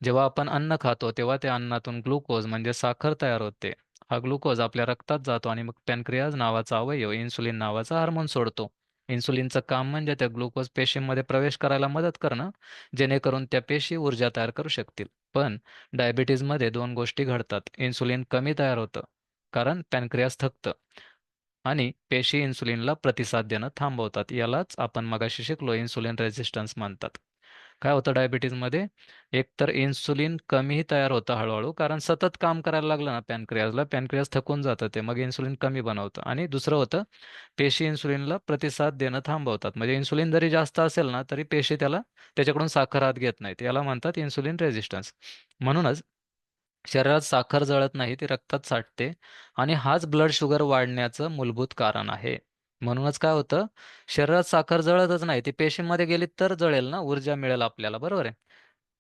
जेव्हा आपण अन्न खातो तेव्हा त्या अन्नातून ग्लुकोज म्हणजे साखर तयार होते. हा ग्लुकोज आपल्या रक्तात जातो आणि मग पॅनक्रियाज नावाचा अवयव इन्सुलिन नावाचा हार्मोन सोडतो. इन्सुलिनचं काम म्हणजे त्या ग्लुकोज पेशींमध्ये प्रवेश करायला मदत करणं, जेणेकरून त्या पेशी ऊर्जा तयार करू शकतील. पण डायबिटीजमध्ये दोन गोष्टी घडतात. इन्सुलिन कमी तयार होतं कारण पॅनक्रियाज थकतं आणि पेशी इन्सुलिनला प्रतिसाद देणं थांबवतात. यालाच आपण मगाशी शिकलो, इन्सुलिन रेझिस्टन्स म्हणतात. काय होतं डायबिटीजमध्ये? एक तर इन्सुलिन कमीही तयार होतं हळूहळू, कारण सतत काम करायला लागलं ना पॅनक्रियाजला, पॅनक्रियाज थकून जातं ते, मग इन्सुलिन कमी बनवतं. आणि दुसरं होतं, पेशी इन्सुलिनला प्रतिसाद देणं थांबवतात. म्हणजे इन्सुलिन जरी जास्त असेल ना, तरी पेशी त्याच्याकडून साखर आत घेत नाहीत. याला म्हणतात इन्सुलिन रेझिस्टन्स. म्हणूनच शरीरात साखर जळत नाही, ती रक्तात साठते आणि हाच ब्लड शुगर वाढण्याचं मूलभूत कारण आहे. म्हणूनच काय होतं, शरीरात साखर जळतच नाही, ती पेशींमध्ये गेली तर जळेल ना, ऊर्जा मिळेल आपल्याला, बरोबर आहे.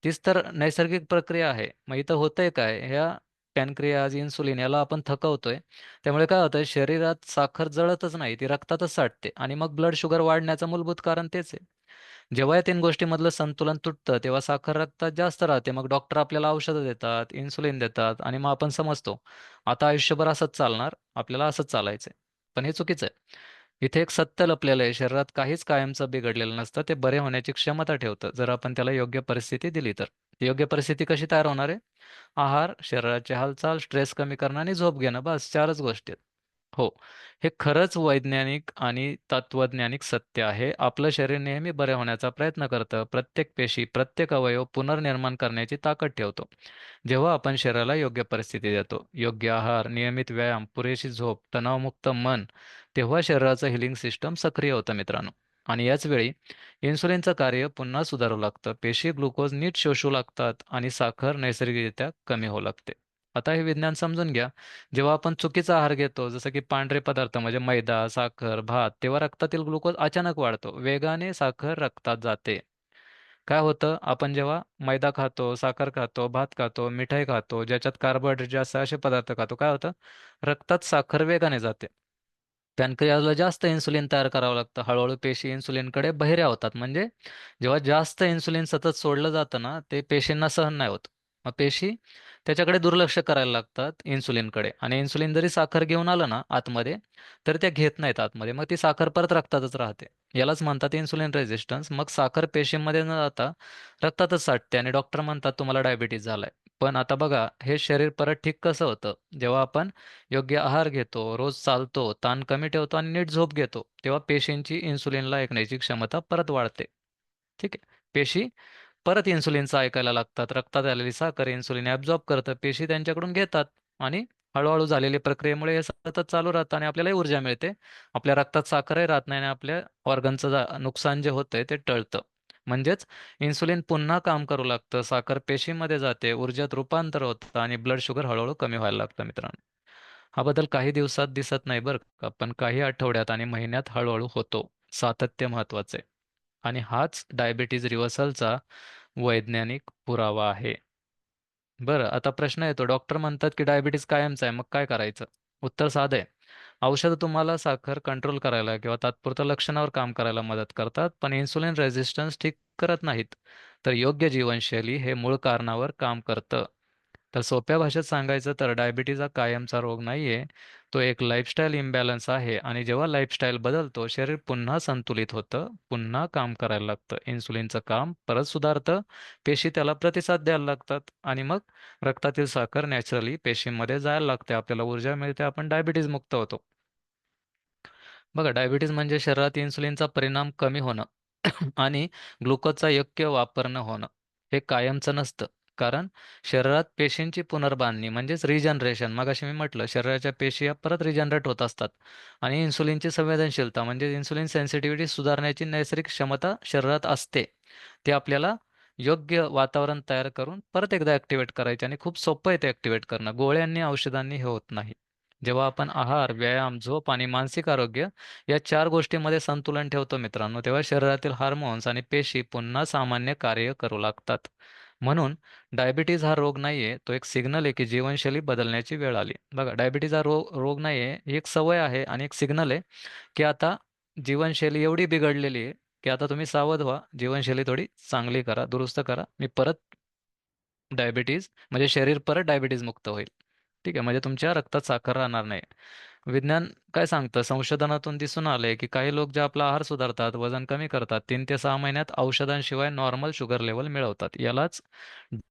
तीच तर नैसर्गिक प्रक्रिया आहे. मग इथं होतंय काय, ह्या पॅनक्रियाज इन्सुलिन याला आपण थकवतोय, त्यामुळे काय होतंय, शरीरात साखर जळतच नाही, ती रक्तातच साठते आणि मग ब्लड शुगर वाढण्याचं मूलभूत कारण तेच आहे. जेव्हा या तीन गोष्टींमधलं संतुलन तुटतं तेव्हा साखर रक्तात जास्त राहते. मग डॉक्टर आपल्याला औषधं देतात, इन्सुलिन देतात आणि मग आपण समजतो आता आयुष्यभर असंच चालणार, आपल्याला असंच चालायचंय. पण हे चुकीचं आहे. इथे एक सत्य लपलेलं आहे, शरीरात काहीच कायमचं बिघडलेलं नसतं, ते बरे होण्याची क्षमता ठेवतं जर आपण त्याला योग्य परिस्थिती दिली तर. योग्य परिस्थिती कशी तयार होणार आहे? आहार, शरीराची हालचाल, स्ट्रेस कमी करणं आणि झोप घेणं, बस चारच गोष्टी आहेत. हो, हे खरंच वैज्ञानिक आणि तत्वज्ञानिक सत्य आहे. आपलं शरीर नेहमी बरे होण्याचा प्रयत्न करतं. प्रत्येक पेशी, प्रत्येक अवयव पुनर्निर्माण करण्याची ताकद ठेवतो. जेव्हा आपण शरीराला योग्य परिस्थिती देतो, योग्य आहार, नियमित व्यायाम, पुरेशी झोप, तणावमुक्त मन, तेव्हा शरीराचं हिलिंग सिस्टम सक्रिय होतं मित्रांनो. आणि याच वेळी इन्सुलिनचं कार्य पुन्हा सुधारू लागतं. पेशी ग्लुकोज नीट शोषू लागतात आणि साखर नैसर्गिकरित्या कमी होऊ लागते. आता हे विज्ञान समजून घ्या. जेव्हा आपण चुकीचा आहार घेतो, जसं की पांढरे पदार्थ म्हणजे मैदा, साखर, भात, तेव्हा रक्तातील ग्लुकोज अचानक वाढतो. वेगाने साखर रक्तात जाते. काय होतं, आपण जेव्हा मैदा खातो, साखर खातो, भात खातो, मिठाई खातो, ज्याच्यात कार्बोहायड्रेट जास्त असे पदार्थ खातो, काय होतं, रक्तात साखर वेगाने जाते. पॅनक्रियाजला जास्त इन्सुलिन तयार करावं लागतं. हळूहळू पेशी इन्सुलिनकडे बहिऱ्या होतात. म्हणजे जेव्हा जास्त इन्सुलिन सतत सोडलं जातं ना, ते पेशींना सहन नाही होत. मग पेशी त्याच्याकडे दुर्लक्ष करायला लागतात इन्सुलिनकडे. आणि इन्सुलिन जरी साखर घेऊन आलं ना आतमध्ये, तर त्या घेत नाहीत आतमध्ये. मग ती साखर परत रक्तातच राहते. यालाच म्हणतात इन्सुलिन रेझिस्टन्स. मग साखर पेशींमध्ये न जाता रक्तातच साठते आणि डॉक्टर म्हणतात तुम्हाला डायबिटीज झालाय. पण आता बघा, हे शरीर परत ठीक कसं होतं? जेव्हा आपण योग्य आहार घेतो, रोज चालतो, ताण कमी ठेवतो आणि नीट झोप घेतो, तेव्हा पेशींची इन्सुलिनला ऐकण्याची क्षमता परत वाढते. ठीक आहे. पेशी परत इन्सुलिनचं ऐकायला लागतात. रक्तात आलेली साखर इन्सुलिन ॲब्झॉर्ब करतं. पेशी त्यांच्याकडून घेतात आणि हळूहळू झालेल्या प्रक्रियेमुळे हे सतत चालू राहतं आणि आपल्यालाही ऊर्जा मिळते. आपल्या रक्तात साखरही राहत नाही आणि आपल्या ऑर्गनचं नुकसान जे होतंय ते टळतं. म्हणजेच इन्सुलिन पुन्हा काम करू लागतं, साखर पेशीमध्ये जाते, ऊर्जेत रूपांतर होतं आणि ब्लड शुगर हळूहळू कमी व्हायला लागतं मित्रांनो. हा बदल काही दिवसात दिसत नाही बरं का, पण काही आठवड्यात आणि महिन्यात हळूहळू होतो. सातत्य महत्वाचं आहे. आणि हाच डायबिटीज रिव्हर्सलचा वैज्ञानिक पुरावा आहे. बरं, आता प्रश्न येतो, डॉक्टर म्हणतात की डायबिटीज कायमचा आहे, मग काय करायचं? उत्तर साधं आहे. औषधं तुम्हाला साखर कंट्रोल करायला किंवा तात्पुरत्या लक्षणावर काम करायला मदत करतात, पण इन्सुलिन रेझिस्टन्स ठीक करत नाहीत. तर योग्य जीवनशैली हे मूळ कारणावर काम करतं. तर सोप्या भाषेत सांगायचं तर डायबिटीज हा कायमचा रोग नाहीये. तो एक लाईफस्टाईल इम्बॅलन्स आहे आणि जेव्हा लाईफस्टाईल बदलतो, शरीर पुन्हा संतुलित होतं, पुन्हा काम करायला लागतं. इन्सुलिनचं काम परत सुधारतं, पेशी त्याला प्रतिसाद द्यायला लागतात आणि मग रक्तातील साखर नॅचरली पेशींमध्ये जायला लागते. आपल्याला ऊर्जा मिळते, आपण डायबिटीज मुक्त होतो. बघा, डायबिटीज म्हणजे शरीरात इन्सुलिनचा परिणाम कमी होणं आणि ग्लुकोजचा योग्य वापर न होणं. हे कायमचं नसतं. कारण शरीरात पेशींची पुनर्बांधणी म्हणजेच रिजनरेशन, मगाशी मी म्हटलं शरीराच्या पेशी या परत रिजनरेट होत असतात आणि इन्सुलिनची संवेदनशीलता म्हणजे इन्सुलिन सेन्सिटिव्हिटी सुधारण्याची नैसर्गिक क्षमता शरीरात असते. ते आपल्याला योग्य वातावरण तयार करून परत एकदा ॲक्टिव्हेट करायचे आणि खूप सोपं आहे ते ॲक्टिव्हेट करणं. गोळ्यांनी, औषधांनी हे होत नाही. जेव्हा आपण आहार, व्यायाम, झोप आणि मानसिक आरोग्य या 4 गोष्टींमध्ये संतुलन ठेवतो मित्रांनो, तेव्हा शरीरातील हार्मोन्स आणि पेशी पुन्हा सामान्य कार्य करू लागतात. म्हणून डायबिटीज हा रोग नाहीये, तो एक सिग्नल आहे की जीवनशैली बदलण्याची वेळ आली. बघा, डायबिटीज हा रोग नाहीये, ही एक सवय आहे आणि एक सिग्नल आहे की आता जीवनशैली एवढी बिघडलेली आहे की आता तुम्ही सावध व्हा, जीवनशैली थोडी चांगली करा, दुरुस्त करा. मी परत डायबिटीज म्हणजे शरीर परत डायबिटीज मुक्त होईल. ठीक आहे, म्हणजे तुमच्या रक्तात साखर राहणार नाही. विज्ञान काय सांगतं, संशोधनातून दिसून आलंय की काही लोक जे आपला आहार सुधारतात, वजन कमी करतात, 3 ते 6 महिन्यात औषधांशिवाय नॉर्मल शुगर लेवल मिळवतात. यालाच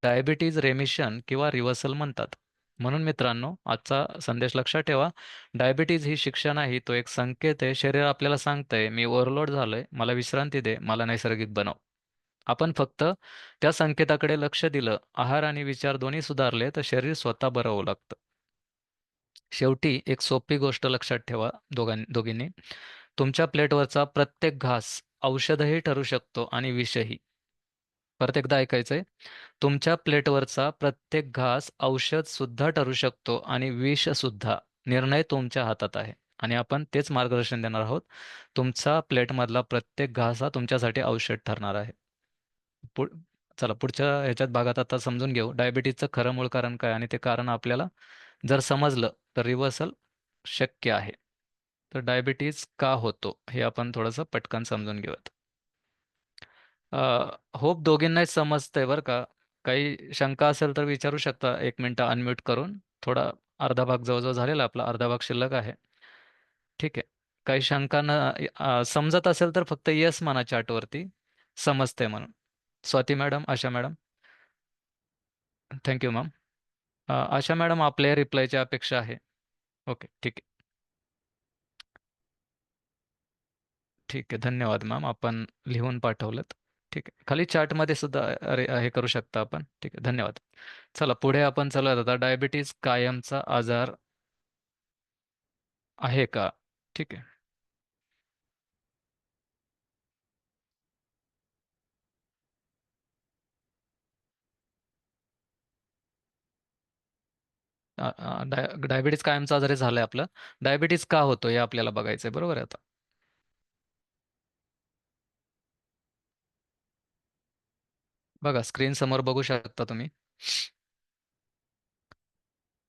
डायबिटीज रेमिशन किंवा रिव्हर्सल म्हणतात. म्हणून मित्रांनो, आजचा संदेश लक्षात ठेवा. डायबिटीज ही शिक्षा नाही, तो एक संकेत आहे. शरीर आपल्याला सांगतंय, मी ओव्हरलोड झालोय, मला विश्रांती दे, मला नैसर्गिक बनव. आपण फक्त त्या संकेताकडे लक्ष दिलं, आहार आणि विचार दोन्ही सुधारले, तर शरीर स्वतः बरं होऊ लागतं. शेवटी एक सोपी गोष्ट लक्षात ठेवा दोघींनी. तुमच्या प्लेटवरचा प्रत्येक घास औषधही ठरू शकतो आणि विषही. परत एकदा ऐकायचंय. तुमच्या प्लेटवरचा प्रत्येक घास औषध सुद्धा ठरू शकतो आणि विष सुद्धा. निर्णय तुमच्या हातात आहे. आणि आपण तेच मार्गदर्शन देणार आहोत. तुमचा प्लेटमधला प्रत्येक घास हा तुमच्यासाठी औषध ठरणार आहे. पुढ चला पुढच्या ह्याच्यात भागात आता समजून घेऊ डायबिटीजचं खरं मूळ कारण काय आणि ते कारण आपल्याला जर समजलं तर रिव्हर्सल शक्य आहे. तर डायबिटीज का होतो हे आपण थोडंसं पटकन समजून घेऊयात. होप दोघींनाही समजतंय बरं का. काही शंका असेल तर विचारू शकता, 1 मिनिट अनम्यूट करून. थोडा अर्धा भाग जवळजवळ झालेला आपला, अर्धा भाग शिल्लक आहे. ठीक आहे. काही शंका समजत असेल तर फक्त येस म्हणा चॅटवरती, समजतंय म्हणून. Swati madam, Asha madam. Thank you ma'am. Asha madam, आपल्या रिप्लायची अपेक्षा आहे. ओके, ठीक आहे. ठीक आहे, धन्यवाद मॅम. आपण लिहून पाठवलं. ठीक आहे, खाली चॅटमध्ये सुद्धा अरे हे करू शकता आपण. ठीक आहे, धन्यवाद. चला पुढे आपण चालूयात आता. डायबिटीज कायमचा आजार आहे का? ठीक आहे. डायबिटीज कायमचा आजार झालंय आपलं. डायबिटीज का होतो हे आपल्याला बघायचंय, बरोबर आहे आता. बघा स्क्रीन समोर बघू शकता तुम्ही.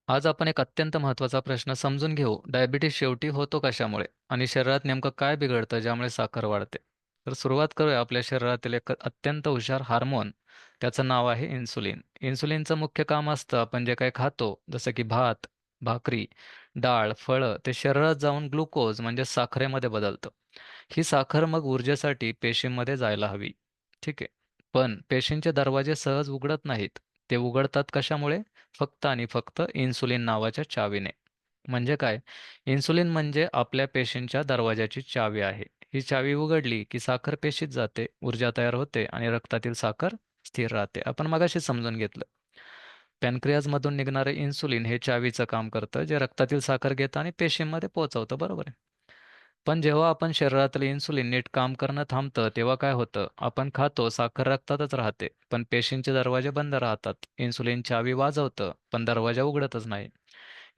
आज आपण एक अत्यंत महत्त्वाचा प्रश्न समजून घेऊ. डायबिटीज शेवटी होतो कशामुळे आणि शरीरात नेमकं काय बिघडतं ज्यामुळे साखर वाढते. तर सुरुवात करूया आपल्या शरीरातील एक अत्यंत हुशार हार्मोन. त्याचं नाव आहे इन्सुलिन. इन्सुलिनचं मुख्य काम असतं, आपण जे काही खातो जसं की भात, भाकरी, डाळ, फळं, ते शरीरात जाऊन ग्लुकोज म्हणजे साखरेमध्ये बदलतं. ही साखर मग ऊर्जेसाठी पेशींमध्ये जायला हवी. ठीक आहे. पण पेशींचे दरवाजे सहज उघडत नाहीत. ते उघडतात कशामुळे? फक्त आणि फक्त इन्सुलिन नावाच्या चावीने. म्हणजे काय? इन्सुलिन म्हणजे आपल्या पेशींच्या दरवाजाची चावी आहे. ही चावी उघडली की साखर पेशीत जाते, ऊर्जा तयार होते आणि रक्तातील साखर स्थिर राहते. आपण मगाशी समजून घेतलं. पॅनक्रियाजमधून निघणारे इन्सुलिन हे चावीचं काम करतं, जे रक्तातील साखर घेतं आणि पेशींमध्ये पोहोचवतं, बरोबर आहे. पण जेव्हा आपण शरीरातलं इन्सुलिन नीट काम करणं थांबतं, तेव्हा काय होतं? आपण खातो, साखर रक्तातच राहते, पण पेशींचे दरवाजे बंद राहतात. इन्सुलिन चावी वाजवतं, पण दरवाजा उघडतच नाही.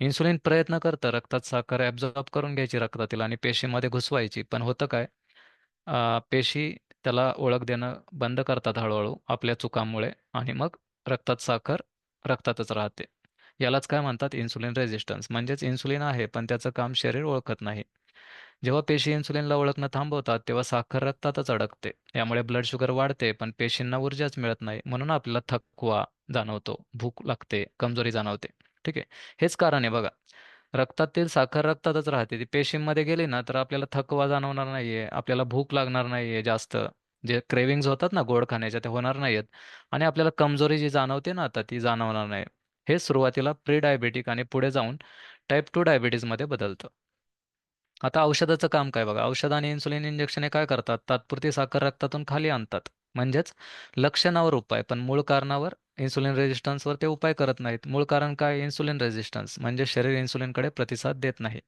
इन्सुलिन प्रयत्न करतं रक्तात साखर ॲब्झॉर्ब करून घ्यायची रक्तातील आणि पेशीमध्ये घुसवायची. पण होतं काय? पेशी त्याला ओळख देणं बंद करतात हळूहळू आपल्या चुकांमुळे आणि मग रक्तात साखर रक्तातच राहते. यालाच काय म्हणतात? Insulin resistance. म्हणजेच इन्सुलिन आहे, पण त्याचं काम शरीर ओळखत नाही. जेव्हा पेशी इन्सुलिनला ओळखणं थांबवतात, तेव्हा साखर रक्तातच अडकते. यामुळे ब्लड शुगर वाढते, पण पेशींना ऊर्जाच मिळत नाही. म्हणून आपल्याला थकवा जाणवतो, भूक लागते, कमजोरी जाणवते. ठीक आहे. हेच कारण आहे बघा. रक्तातील साखर रक्तातच राहते. ती पेशींमध्ये गेली ना, तर आपल्याला थकवा जाणवणार नाहीये, आपल्याला भूक लागणार नाहीये जास्त. जे क्रेविंग्ज होतात ना गोड खाण्याच्या, ते होणार नाहीयेत. आणि आपल्याला कमजोरी जी जाणवते ना आता, ती जाणवणार नाही. हे सुरुवातीला प्री डायबेटिक आणि पुढे जाऊन टाईप 2 डायबिटीजमध्ये बदलतं. आता औषधाचं काम काय बघा. औषध आणि इन्सुलिन इंजेक्शन हे काय करतात? तात्पुरती साखर रक्तातून खाली आणतात. म्हणजेच लक्षणावर उपाय, पण मूळ कारणावर इन्सुलिन रेझिस्टन्सवर ते उपाय करत नाहीत. मूळ कारण काय? इन्सुलिन रेझिस्टन्स म्हणजे शरीर इन्सुलिनकडे प्रतिसाद देत नाही.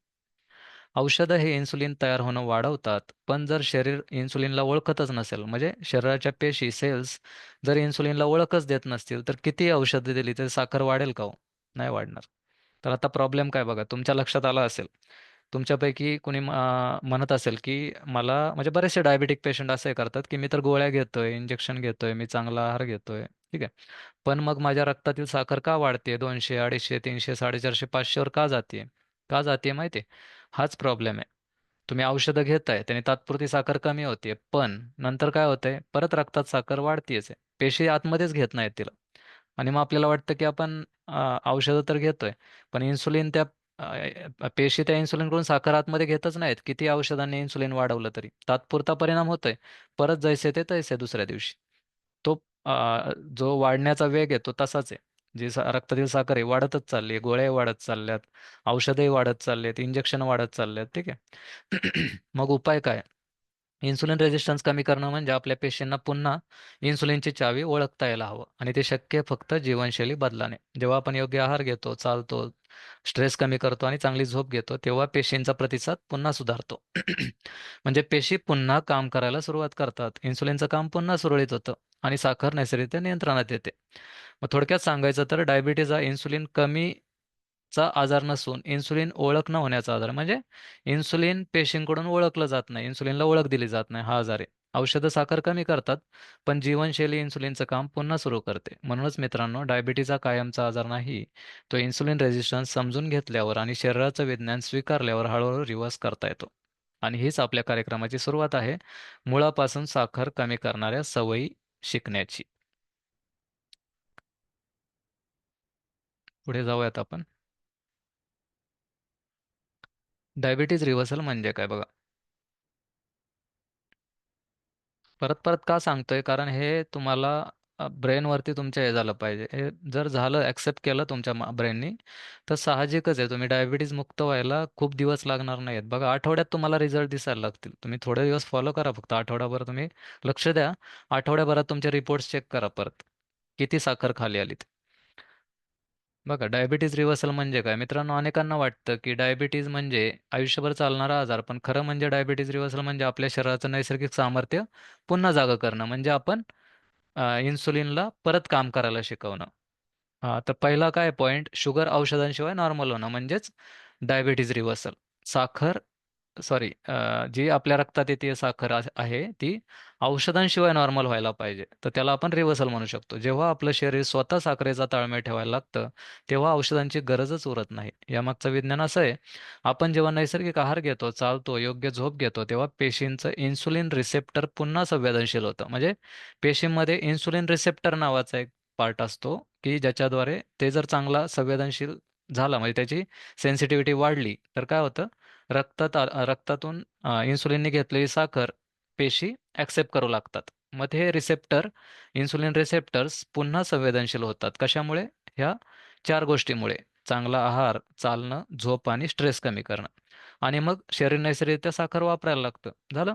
औषधं हे इन्सुलिन तयार होणं वाढवतात, पण जर शरीर इन्सुलिनला ओळखतच नसेल, म्हणजे शरीराच्या पेशी, सेल्स जर इन्सुलिनला ओळखच देत नसतील, तर किती औषधं दिली तरी साखर वाढेल का हो? नाही वाढणार. तर आता प्रॉब्लेम काय बघा, तुमच्या लक्षात आला असेल. तुमच्यापैकी कुणी म्हणत असेल, की मला म्हणजे बरेचसे डायबिटिक पेशंट असे करतात, की मी तर गोळ्या घेतोय, इंजेक्शन घेतोय, मी चांगला आहार घेतोय. ठीक आहे. पण मग माझ्या रक्तातील साखर का वाढते? 200, 250, 300, 450, 500 वर का जाते? का जाते माहिती आहे? हाच प्रॉब्लेम आहे. तुम्ही औषधं घेताय, त्याने तात्पुरती साखर कमी होते, पण नंतर काय होतंय? परत रक्तात साखर वाढतीच आहे. पेशी आतमध्येच घेत नाहीत तिला. आणि मग आपल्याला वाटतं, की आपण औषधं तर घेतोय, पण इन्सुलिन त्या पेशी त्या इन्सुलिनकडून साखर आतमध्ये घेतच नाहीत. किती औषधांनी इन्सुलिन वाढवलं तरी. तात्पुरता परिणाम होतोय. परत जैसे ते तैसे दुसऱ्या दिवशी. तो जो वाढण्याचा वेग आहे तो तसाच आहे. जी रक्तातील साखर आहे वाढतच चालली आहे. गोळ्याही वाढत चालल्यात, औषधंही वाढत चाललेत, इंजेक्शन वाढत चाललेत. ठीक आहे. मग उपाय काय? इन्सुलिन रेझिस्टन्स कमी करणं म्हणजे आपल्या पेशींना पुन्हा इन्सुलिनची चावी ओळखता यायला हवं आणि ते शक्य आहे फक्त जीवनशैली बदलाने. जेव्हा आपण योग्य आहार घेतो, चालतो, स्ट्रेस कमी करतो आणि चांगली झोप घेतो, तेव्हा पेशींचा प्रतिसाद पुन्हा सुधारतो. म्हणजे पेशी पुन्हा काम करायला सुरुवात करतात. इन्सुलिनचं काम पुन्हा सुरळीत होतं आणि साखर नैसर्गिकरित्या नियंत्रणात येते. मग थोडक्यात सांगायचं तर डायबिटीज हा इन्सुलिन कमी चा आजार नसून इन्सुलिन ओळख न होण्याचा आजार आहे. म्हणजे इन्सुलिन पेशींकडून ओळखलं जात नाही, इन्सुलिनला ओळख दिली जात नाही, हा आजार आहे. औषधं साखर कमी करतात, पण जीवनशैली इन्सुलिनचं काम पुन्हा सुरू करते. म्हणूनच मित्रांनो, डायबिटीज हा कायमचा आजार नाही. तो इन्सुलिन रेझिस्टन्स समजून घेतल्यावर आणि शरीराचं विज्ञान स्वीकारल्यावर हळूहळू रिव्हर्स करता येतो. आणि हीच आपल्या कार्यक्रमाची सुरुवात आहे, मुळापासून साखर कमी करणाऱ्या सवयी शिकण्याची. पुढे जाऊयात आपण. डायबिटीज रिव्हर्सल म्हणजे काय बघा. परत परत का सांगतोय? कारण हे तुम्हाला ब्रेनवरती तुमच्या हे झालं पाहिजे. हे जर झालं, ॲक्सेप्ट केलं तुमच्या ब्रेननी, तर साहजिकच आहे तुम्ही डायबिटीज मुक्त व्हायला खूप दिवस लागणार नाहीत. बघा, आठवड्यात तुम्हाला रिझल्ट दिसायला लागतील. तुम्ही थोडे दिवस फॉलो करा, फक्त आठवडाभर तुम्ही लक्ष द्या. आठवड्याभरात तुमचे रिपोर्ट्स चेक करा परत. किती साखर खाली आली ते. बघा, डायबिटीज रिव्हर्सल म्हणजे काय? मित्रांनो, अनेकांना वाटतं की डायबिटीज म्हणजे आयुष्यभर चालणारा आजार, पण खरं म्हणजे डायबिटीज रिव्हर्सल म्हणजे आपल्या शरीराचं नैसर्गिक सामर्थ्य पुन्हा जागं करणं. म्हणजे आपण इन्सुलिनला परत काम करायला शिकवणं. तर पहिला काय पॉइंट, शुगर औषधांशिवाय नॉर्मल होणं म्हणजेच डायबिटीज रिव्हर्सल. साखर सॉरी जी आपल्या रक्तात येते साखर आहे ती औषधांशिवाय नॉर्मल व्हायला पाहिजे. तर त्याला आपण रिव्हर्सल म्हणू शकतो. जेव्हा आपलं शरीर स्वतः साखरेचा ताळमेळ ठेवायला लागतं, तेव्हा औषधांची गरजच उरत नाही. यामागचं विज्ञान असं आहे, आपण जेव्हा नैसर्गिक आहार घेतो, चालतो, योग्य झोप घेतो, तेव्हा पेशींचं इन्सुलिन रिसेप्टर पुन्हा संवेदनशील होतं. म्हणजे पेशींमध्ये इन्सुलिन रिसेप्टर नावाचा एक पार्ट असतो, की ज्याच्याद्वारे ते जर चांगला संवेदनशील झाला, म्हणजे त्याची सेन्सिटिव्हिटी वाढली, तर काय होतं, रक्तातून इन्सुलिनने घेतलेली साखर पेशी ॲक्सेप्ट करू लागतात. मग हे रिसेप्टर, इन्सुलिन रिसेप्टर्स पुन्हा संवेदनशील होतात. कशामुळे? ह्या चार गोष्टीमुळे: चांगला आहार, चालणं, झोप आणि स्ट्रेस कमी करणं. आणि मग शरीर नैसर्गिकरित्या साखर वापरायला लागतं. झालं.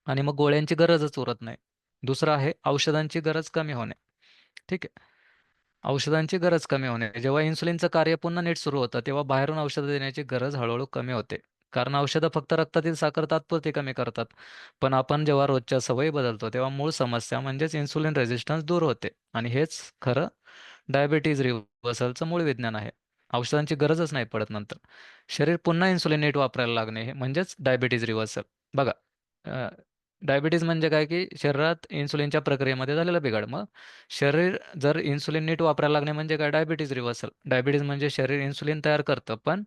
आणि मग गोळ्यांची गरजच उरत नाही. दुसरं आहे औषधांची गरज कमी होणे. ठीक आहे. औषधांची गरज कमी होणे. जेव्हा इन्सुलिनचं कार्य पुन्हा नीट सुरू होतं, तेव्हा बाहेरून औषधं देण्याची गरज हळूहळू कमी होते. कारण औषधं फक्त रक्तातील साखर तात्पुरती कमी करतात. पण आपण जेव्हा रोजच्या सवयी बदलतो, तेव्हा मूळ समस्या म्हणजेच इन्सुलिन रेझिस्टन्स दूर होते. आणि हेच खरं डायबिटीज रिव्हर्सलचं मूळ विज्ञान आहे. औषधांची गरजच नाही पडत नंतर. शरीर पुन्हा इन्सुलिन नीट वापरायला लागणे हे म्हणजेच डायबिटीज रिव्हर्सल. बघा, डायबिटीज म्हणजे काय, की शरीरात इन्सुलिनच्या प्रक्रियेमध्ये झालेला बिघाड. मग शरीर जर इन्सुलिन नीट वापरायला लागणे म्हणजे काय? Diabetes reversal. डायबिटीज म्हणजे शरीर इन्सुलिन तयार करतं, पण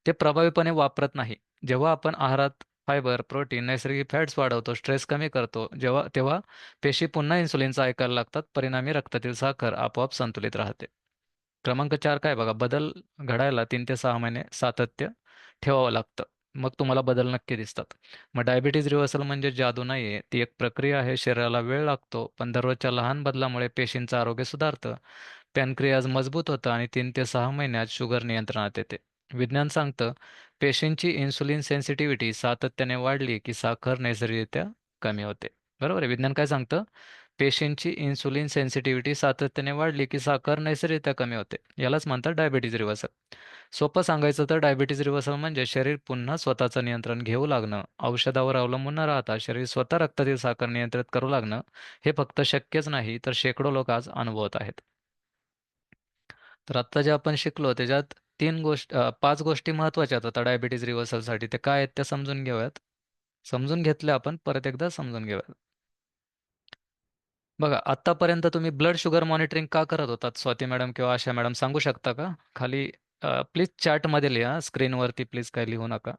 ते प्रभावीपणे वापरत नाही. जेव्हा आपण आहारात फायबर, प्रोटीन, नैसर्गिक फॅट्स वाढवतो, स्ट्रेस कमी करतो, तेव्हा पेशी पुन्हा इन्सुलिनचं ऐकायला लागतात. परिणामी रक्तातील साखर आपोआप संतुलित राहते. क्रमांक 4 काय बघा, बदल घडायला 3 ते 6 महिने सातत्य ठेवावं लागतं. मग तुम्हाला बदल नक्की दिसतात. मग डायबिटीज रिव्हर्सल म्हणजे जादू नाही आहे. ती एक प्रक्रिया आहे. शरीराला वेळ लागतो, पण दररोजच्या लहान बदलामुळे पेशींचं आरोग्य सुधारतं. पॅनक्रियाज मजबूत होतं आणि 3 ते 6 महिन्यात शुगर नियंत्रणात येते. विज्ञान सांगतं, पेशींची इन्सुलिन सेन्सिटिव्हिटी सातत्याने वाढली की साखर नैसर्गिकरित्या कमी होते. बरोबर आहे. विज्ञान काय सांगतं? पेशींची इन्सुलिन सेन्सिटिव्हिटी सातत्याने वाढली की साखर नैसर्गिकरित्या कमी होते. यालाच म्हणतात डायबिटीज रिव्हर्सल. सोपं सांगायचं तर डायबिटीज रिव्हर्सल म्हणजे शरीर पुन्हा स्वतःचं नियंत्रण घेऊ लागणं, औषधावर अवलंबून न राहता शरीर स्वतः रक्तातील साखर नियंत्रित करू लागणं. हे फक्त शक्यच नाही, तर शेकडो लोक आज अनुभवत आहेत. तर आत्ता जे आपण शिकलो त्याच्यात 5 गोष्टी महत्त्वाच्या आहेत आता डायबिटीज रिव्हर्सलसाठी. ते काय आहेत त्या समजून घेऊयात. समजून घेतल्या आपण परत एकदा समजून घेऊयात. बघा, आत्तापर्यंत तुम्ही ब्लड शुगर मॉनिटरिंग का करत होतात? स्वाती मॅडम किंवा आशा मॅडम सांगू शकता का? खाली प्लीज चॅटमध्ये लिहा, स्क्रीनवरती प्लीज काही लिहू नका.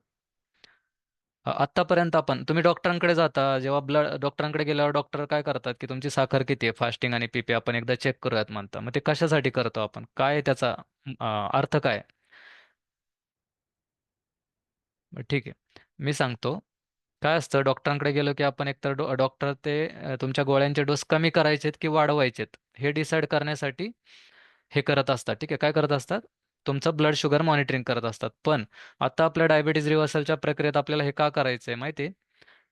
आत्तापर्यंत तुम्ही डॉक्टरांकडे जाता, जेव्हा डॉक्टरांकडे गेल्यावर डॉक्टर काय करतात, की तुमची साखर किती आहे, फास्टिंग आणि पीपी आपण एकदा चेक करूयात म्हणता. मग ते कशासाठी करतो आपण? काय आहे त्याचा अर्थ काय? ठीक आहे. मी सांगतो. काय असतं, डॉक्टरांकडे गेलो की आपण एकतर डॉक्टर ते तुमच्या गोळ्यांचे डोस कमी करायचेत की वाढवायचेत हे डिसाईड करण्यासाठी हे करत असतात. ठीक आहे. काय करत असतात? तुमचं ब्लड शुगर मॉनिटरिंग करत असतात. पण आता आपल्या डायबिटीज रिव्हर्सलच्या प्रक्रियेत आपल्याला हे का करायचं आहे माहिती आहे?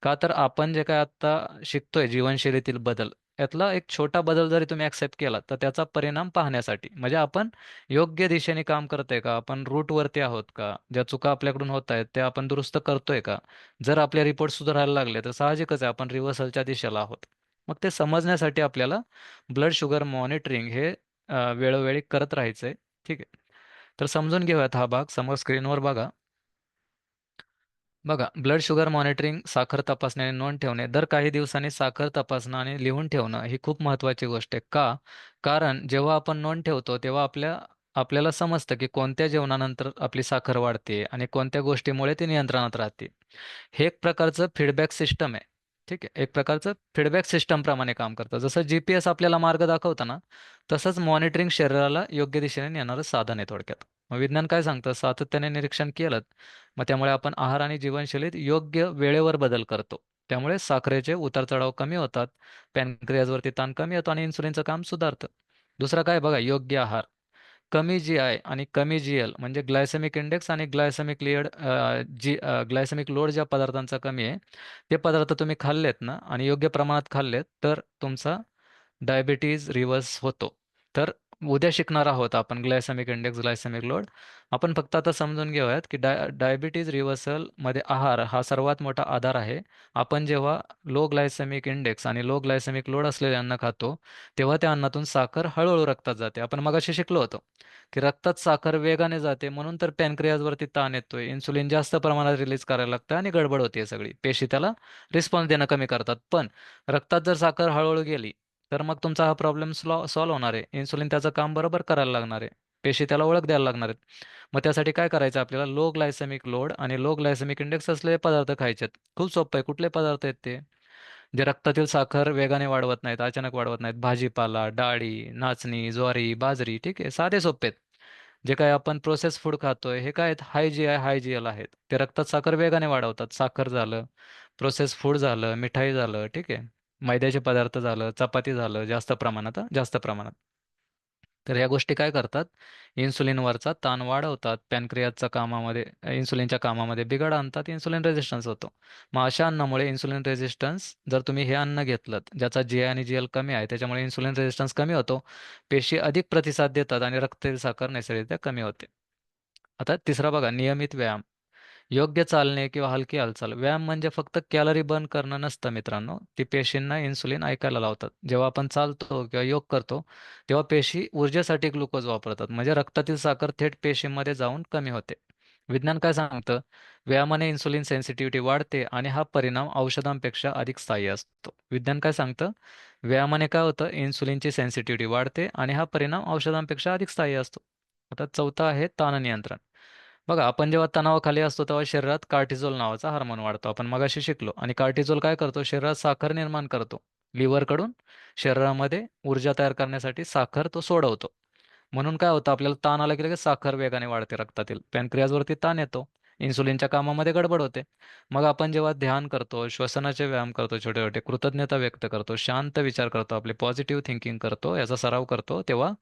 का तर आपण जे काय आता शिकतोय जीवनशैलीतील बदल, यातला एक छोटा बदल जरी तुम्ही ऍक्सेप्ट केला तर त्याचा परिणाम पाहण्यासाठी, म्हणजे आपण योग्य दिशेने काम करतोय का, आपण रूटवरती आहोत का, ज्या चुका आपल्याकडून होत आहेत त्या आपण दुरुस्त करतोय का. जर आपले रिपोर्ट सुधारायला लागले तर साहजिकच आहे आपण रिव्हर्सलच्या दिशेला आहोत. मग ते समजण्यासाठी आपल्याला ब्लड शुगर मॉनिटरिंग हे वेळोवेळी करत राहायचंय. ठीक आहे. तर समजून घेऊयात हा भाग. समोर स्क्रीनवर बघा. बघा, ब्लड शुगर मॉनिटरिंग, साखर तपासणी आणि नोंद ठेवणे. दर काही दिवसांनी साखर तपासणं आणि लिहून ठेवणं ही खूप महत्त्वाची गोष्ट आहे. का? कारण जेव्हा आपण नोंद ठेवतो तेव्हा आपल्याला समजतं की कोणत्या जेवणानंतर आपली साखर वाढते आणि कोणत्या गोष्टीमुळे ती नियंत्रणात राहते. हे एक प्रकारचं फीडबॅक सिस्टम आहे. ठीक आहे. एक प्रकारचं फीडबॅक सिस्टम प्रमाणे काम करतं. जसं GPS आपल्याला मार्ग दाखवतं ना, तसंच मॉनिटरिंग शरीराला योग्य दिशेने नेणारं साधन आहे थोडक्यात. मग विज्ञान काय सांगतं? सातत्याने निरीक्षण केलं, मग त्यामुळे आपण आहार आणि जीवनशैलीत योग्य वेळेवर बदल करतो. त्यामुळे साखरेचे उतार-चढाव कमी होतात, पॅनक्रियाजवरती ताण कमी होतो आणि इन्सुलिनचं काम सुधारतं. दुसरं काय बघा, योग्य आहार. कमी GI आणि कमी GL म्हणजे ग्लायसेमिक इंडेक्स आणि ग्लायसेमिक लोड ज्या पदार्थांचा कमी आहे, ते पदार्थ तुम्ही खाल्लेत ना आणि योग्य प्रमाणात खाल्लेत तर तुमचा डायबिटीज रिव्हर्स होतो. तर उद्या शिकणार आहोत आपण ग्लायसेमिक इंडेक्स, ग्लायसेमिक लोड. आपण फक्त आता समजून घेऊयात की डायबिटीज रिव्हर्सलमध्ये आहार हा सर्वात मोठा आधार आहे. आपण जेव्हा लो ग्लायसेमिक इंडेक्स आणि लो ग्लायसेमिक लोड असलेले अन्न खातो, तेव्हा त्या अन्नातून साखर हळूहळू रक्तात जाते. आपण मगाशी शिकलो होतो की रक्तात साखर वेगाने जाते म्हणून तर पॅनक्रियाजवरती ताण येतोय, इन्सुलिन जास्त प्रमाणात रिलीज करायला लागतं आणि गडबड होते सगळी. पेशी त्याला रिस्पॉन्स देणं कमी करतात. पण रक्तात जर साखर हळूहळू गेली तर मग तुमचा हा प्रॉब्लेम सॉल्व्ह होणार आहे. इन्सुलिन त्याचं काम बरोबर करायला लागणार आहे. पेशी त्याला ओळख द्यायला लागणार आहेत. मग त्यासाठी काय करायचं आपल्याला? लो ग्लायसेमिक लोड आणि लो ग्लायसेमिक इंडेक्स असलेले पदार्थ खायचे आहेत. खूप सोपं आहे. कुठले पदार्थ आहेत ते? जे रक्तातील साखर वेगाने वाढवत नाहीत, अचानक वाढवत नाहीत. भाजीपाला, डाळी, नाचणी, ज्वारी, बाजरी. ठीक आहे. साधे सोपे आहेत. जे काय आपण प्रोसेस फूड खातोय हे काय आहेत? हाय GI, हाय GL आहेत. ते रक्तात साखर वेगाने वाढवतात. साखर झालं, प्रोसेस फूड झालं, मिठाई झालं, ठीक आहे. मैद्याचे पदार्थ झालं, चपाती झालं, जास्त प्रमाणात जास्त प्रमाणात. तर या गोष्टी काय करतात? इन्सुलिनवरचा ताण वाढवतात, पॅनक्रियाजच्या कामामध्ये, इन्सुलिनच्या कामामध्ये बिघाड आणतात, इन्सुलिन रेझिस्टन्स होतो. मग अशा अन्नामुळे इन्सुलिन रेझिस्टन्स, जर तुम्ही हे अन्न घेतलं ज्याचा GI आणि GL कमी आहे, त्याच्यामुळे इन्सुलिन रेझिस्टन्स कमी होतो, पेशी अधिक प्रतिसाद देतात आणि रक्तातील साखर नैसर्गिकरित्या कमी होते. आता तिसरा बघा, नियमित व्यायाम. योग्य चालणे किंवा हलकी हालचाल. व्यायाम म्हणजे फक्त कॅलरी बर्न करणं नसतं मित्रांनो. ती पेशींना इन्सुलिन ऐकायला लावतात. जेव्हा आपण चालतो किंवा योग करतो, तेव्हा पेशी ऊर्जेसाठी ग्लुकोज वापरतात. म्हणजे रक्तातील साखर थेट पेशींमध्ये जाऊन कमी होते. विज्ञान काय सांगतं? व्यायामाने इन्सुलिन सेन्सिटिव्हिटी वाढते आणि हा परिणाम औषधांपेक्षा अधिक स्थायी असतो. विज्ञान काय सांगतं? व्यायामाने काय होतं? इन्सुलिनची सेन्सिटिव्हिटी वाढते आणि हा परिणाम औषधांपेक्षा अधिक स्थायी असतो. आता चौथा आहे ताण नियंत्रण. बघा, आपण जेव्हा तणावाखाली असतो तेव्हा शरीरात कार्टिझोल नावाचा हार्मोन वाढतो. आपण मगाशी शिकलो. आणि कार्टिझोल काय करतो? शरीरात साखर निर्माण करतो. लिव्हरकडून शरीरामध्ये ऊर्जा तयार करण्यासाठी साखर तो सोडवतो. म्हणून काय होतं? आपल्याला ताण आला की लगेच साखर वेगाने वाढते रक्तातील. पॅनक्रियाजवरती ताण येतो. इन्सुलिनच्या कामामध्ये गडबड होते. मग आपण जेव्हा ध्यान करतो, श्वसनाचे व्यायाम करतो, छोटे-छोटे कृतज्ञता व्यक्त करतो, शांत विचार करतो, आपले पॉझिटिव्ह थिंकिंग करतो, याचा सराव करतो, तेव्हा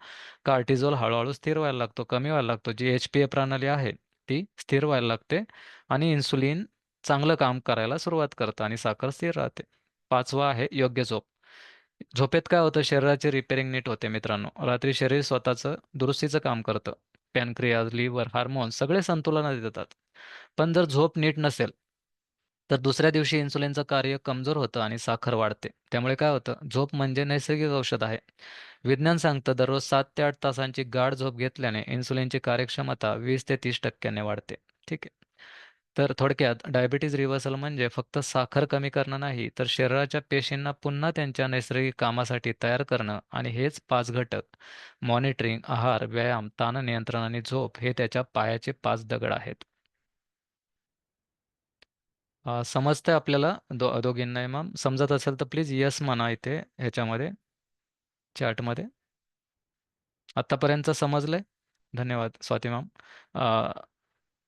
कार्टिझोल हळूहळू स्थिर व्हायला लागतो, कमी व्हायला लागतो. जी HPA प्रणाली आहे ती स्थिर व्हायला लागते आणि इन्सुलिन चांगलं काम करायला सुरुवात करतं आणि साखर स्थिर राहते. पाचवा आहे योग्य झोप. झोपेत काय होतं? शरीराची रिपेअरिंग नीट होते मित्रांनो. रात्री शरीर स्वतःचं दुरुस्तीचं काम करतं. पॅनक्रियाज, लिव्हर, हार्मोन्स सगळे संतुलनात येतात. पण जर झोप नीट नसेल, तर दुसऱ्या दिवशी इन्सुलिनचं कार्य कमजोर होतं आणि साखर वाढते. त्यामुळे काय होतं? झोप म्हणजे नैसर्गिक औषध आहे. विज्ञान सांगतं दररोज 7 ते 8 तासांची गाढ झोप घेतल्याने इन्सुलिनची कार्यक्षमता 20 ते 30% वाढते. ठीक आहे. तर थोडक्यात डायबिटीज रिव्हर्सल म्हणजे फक्त साखर कमी करणं नाही, तर शरीराच्या पेशींना पुन्हा त्यांच्या नैसर्गिक कामासाठी तयार करणं. आणि हेच 5 घटक, मॉनिटरिंग, आहार, व्यायाम, ताण नियंत्रण आणि झोप, हे त्याच्या पायाचे 5 दगड आहेत. समजतंय आपल्याला दोघींनाही मॅम? समजत असेल तर प्लीज येस म्हणा इथे ह्याच्यामध्ये, चॅटमध्ये. आत्तापर्यंत समजलंय? धन्यवाद स्वाती मॅम.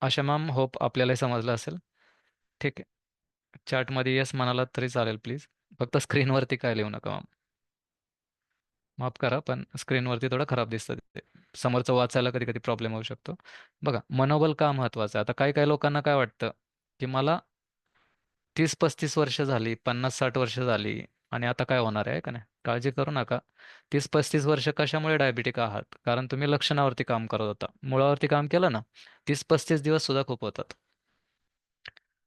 आशा मॅम, होप आपल्यालाही समजलं असेल. ठीक आहे. चॅटमध्ये येस म्हणालात तरी चालेल प्लीज. फक्त स्क्रीनवरती काय लिहू नका मॅम. माफ करा, पण स्क्रीनवरती थोडं खराब दिसतं ते. समोरचं वाचायला कधी कधी प्रॉब्लेम होऊ शकतो. बघा, मनोबल का महत्वाचं आहे? आता काही काही लोकांना काय वाटतं की मला 30-35 वर्ष झाली, 50-60 वर्ष झाली, आणि आता काय होणार आहे का नाही? काळजी करू नका. 30-35 वर्ष कशामुळे डायबिटिक आहात? कारण तुम्ही लक्षणावरती काम करत होता. मुळावरती काम केलं ना, 30-35 दिवस सुद्धा खूप होतात.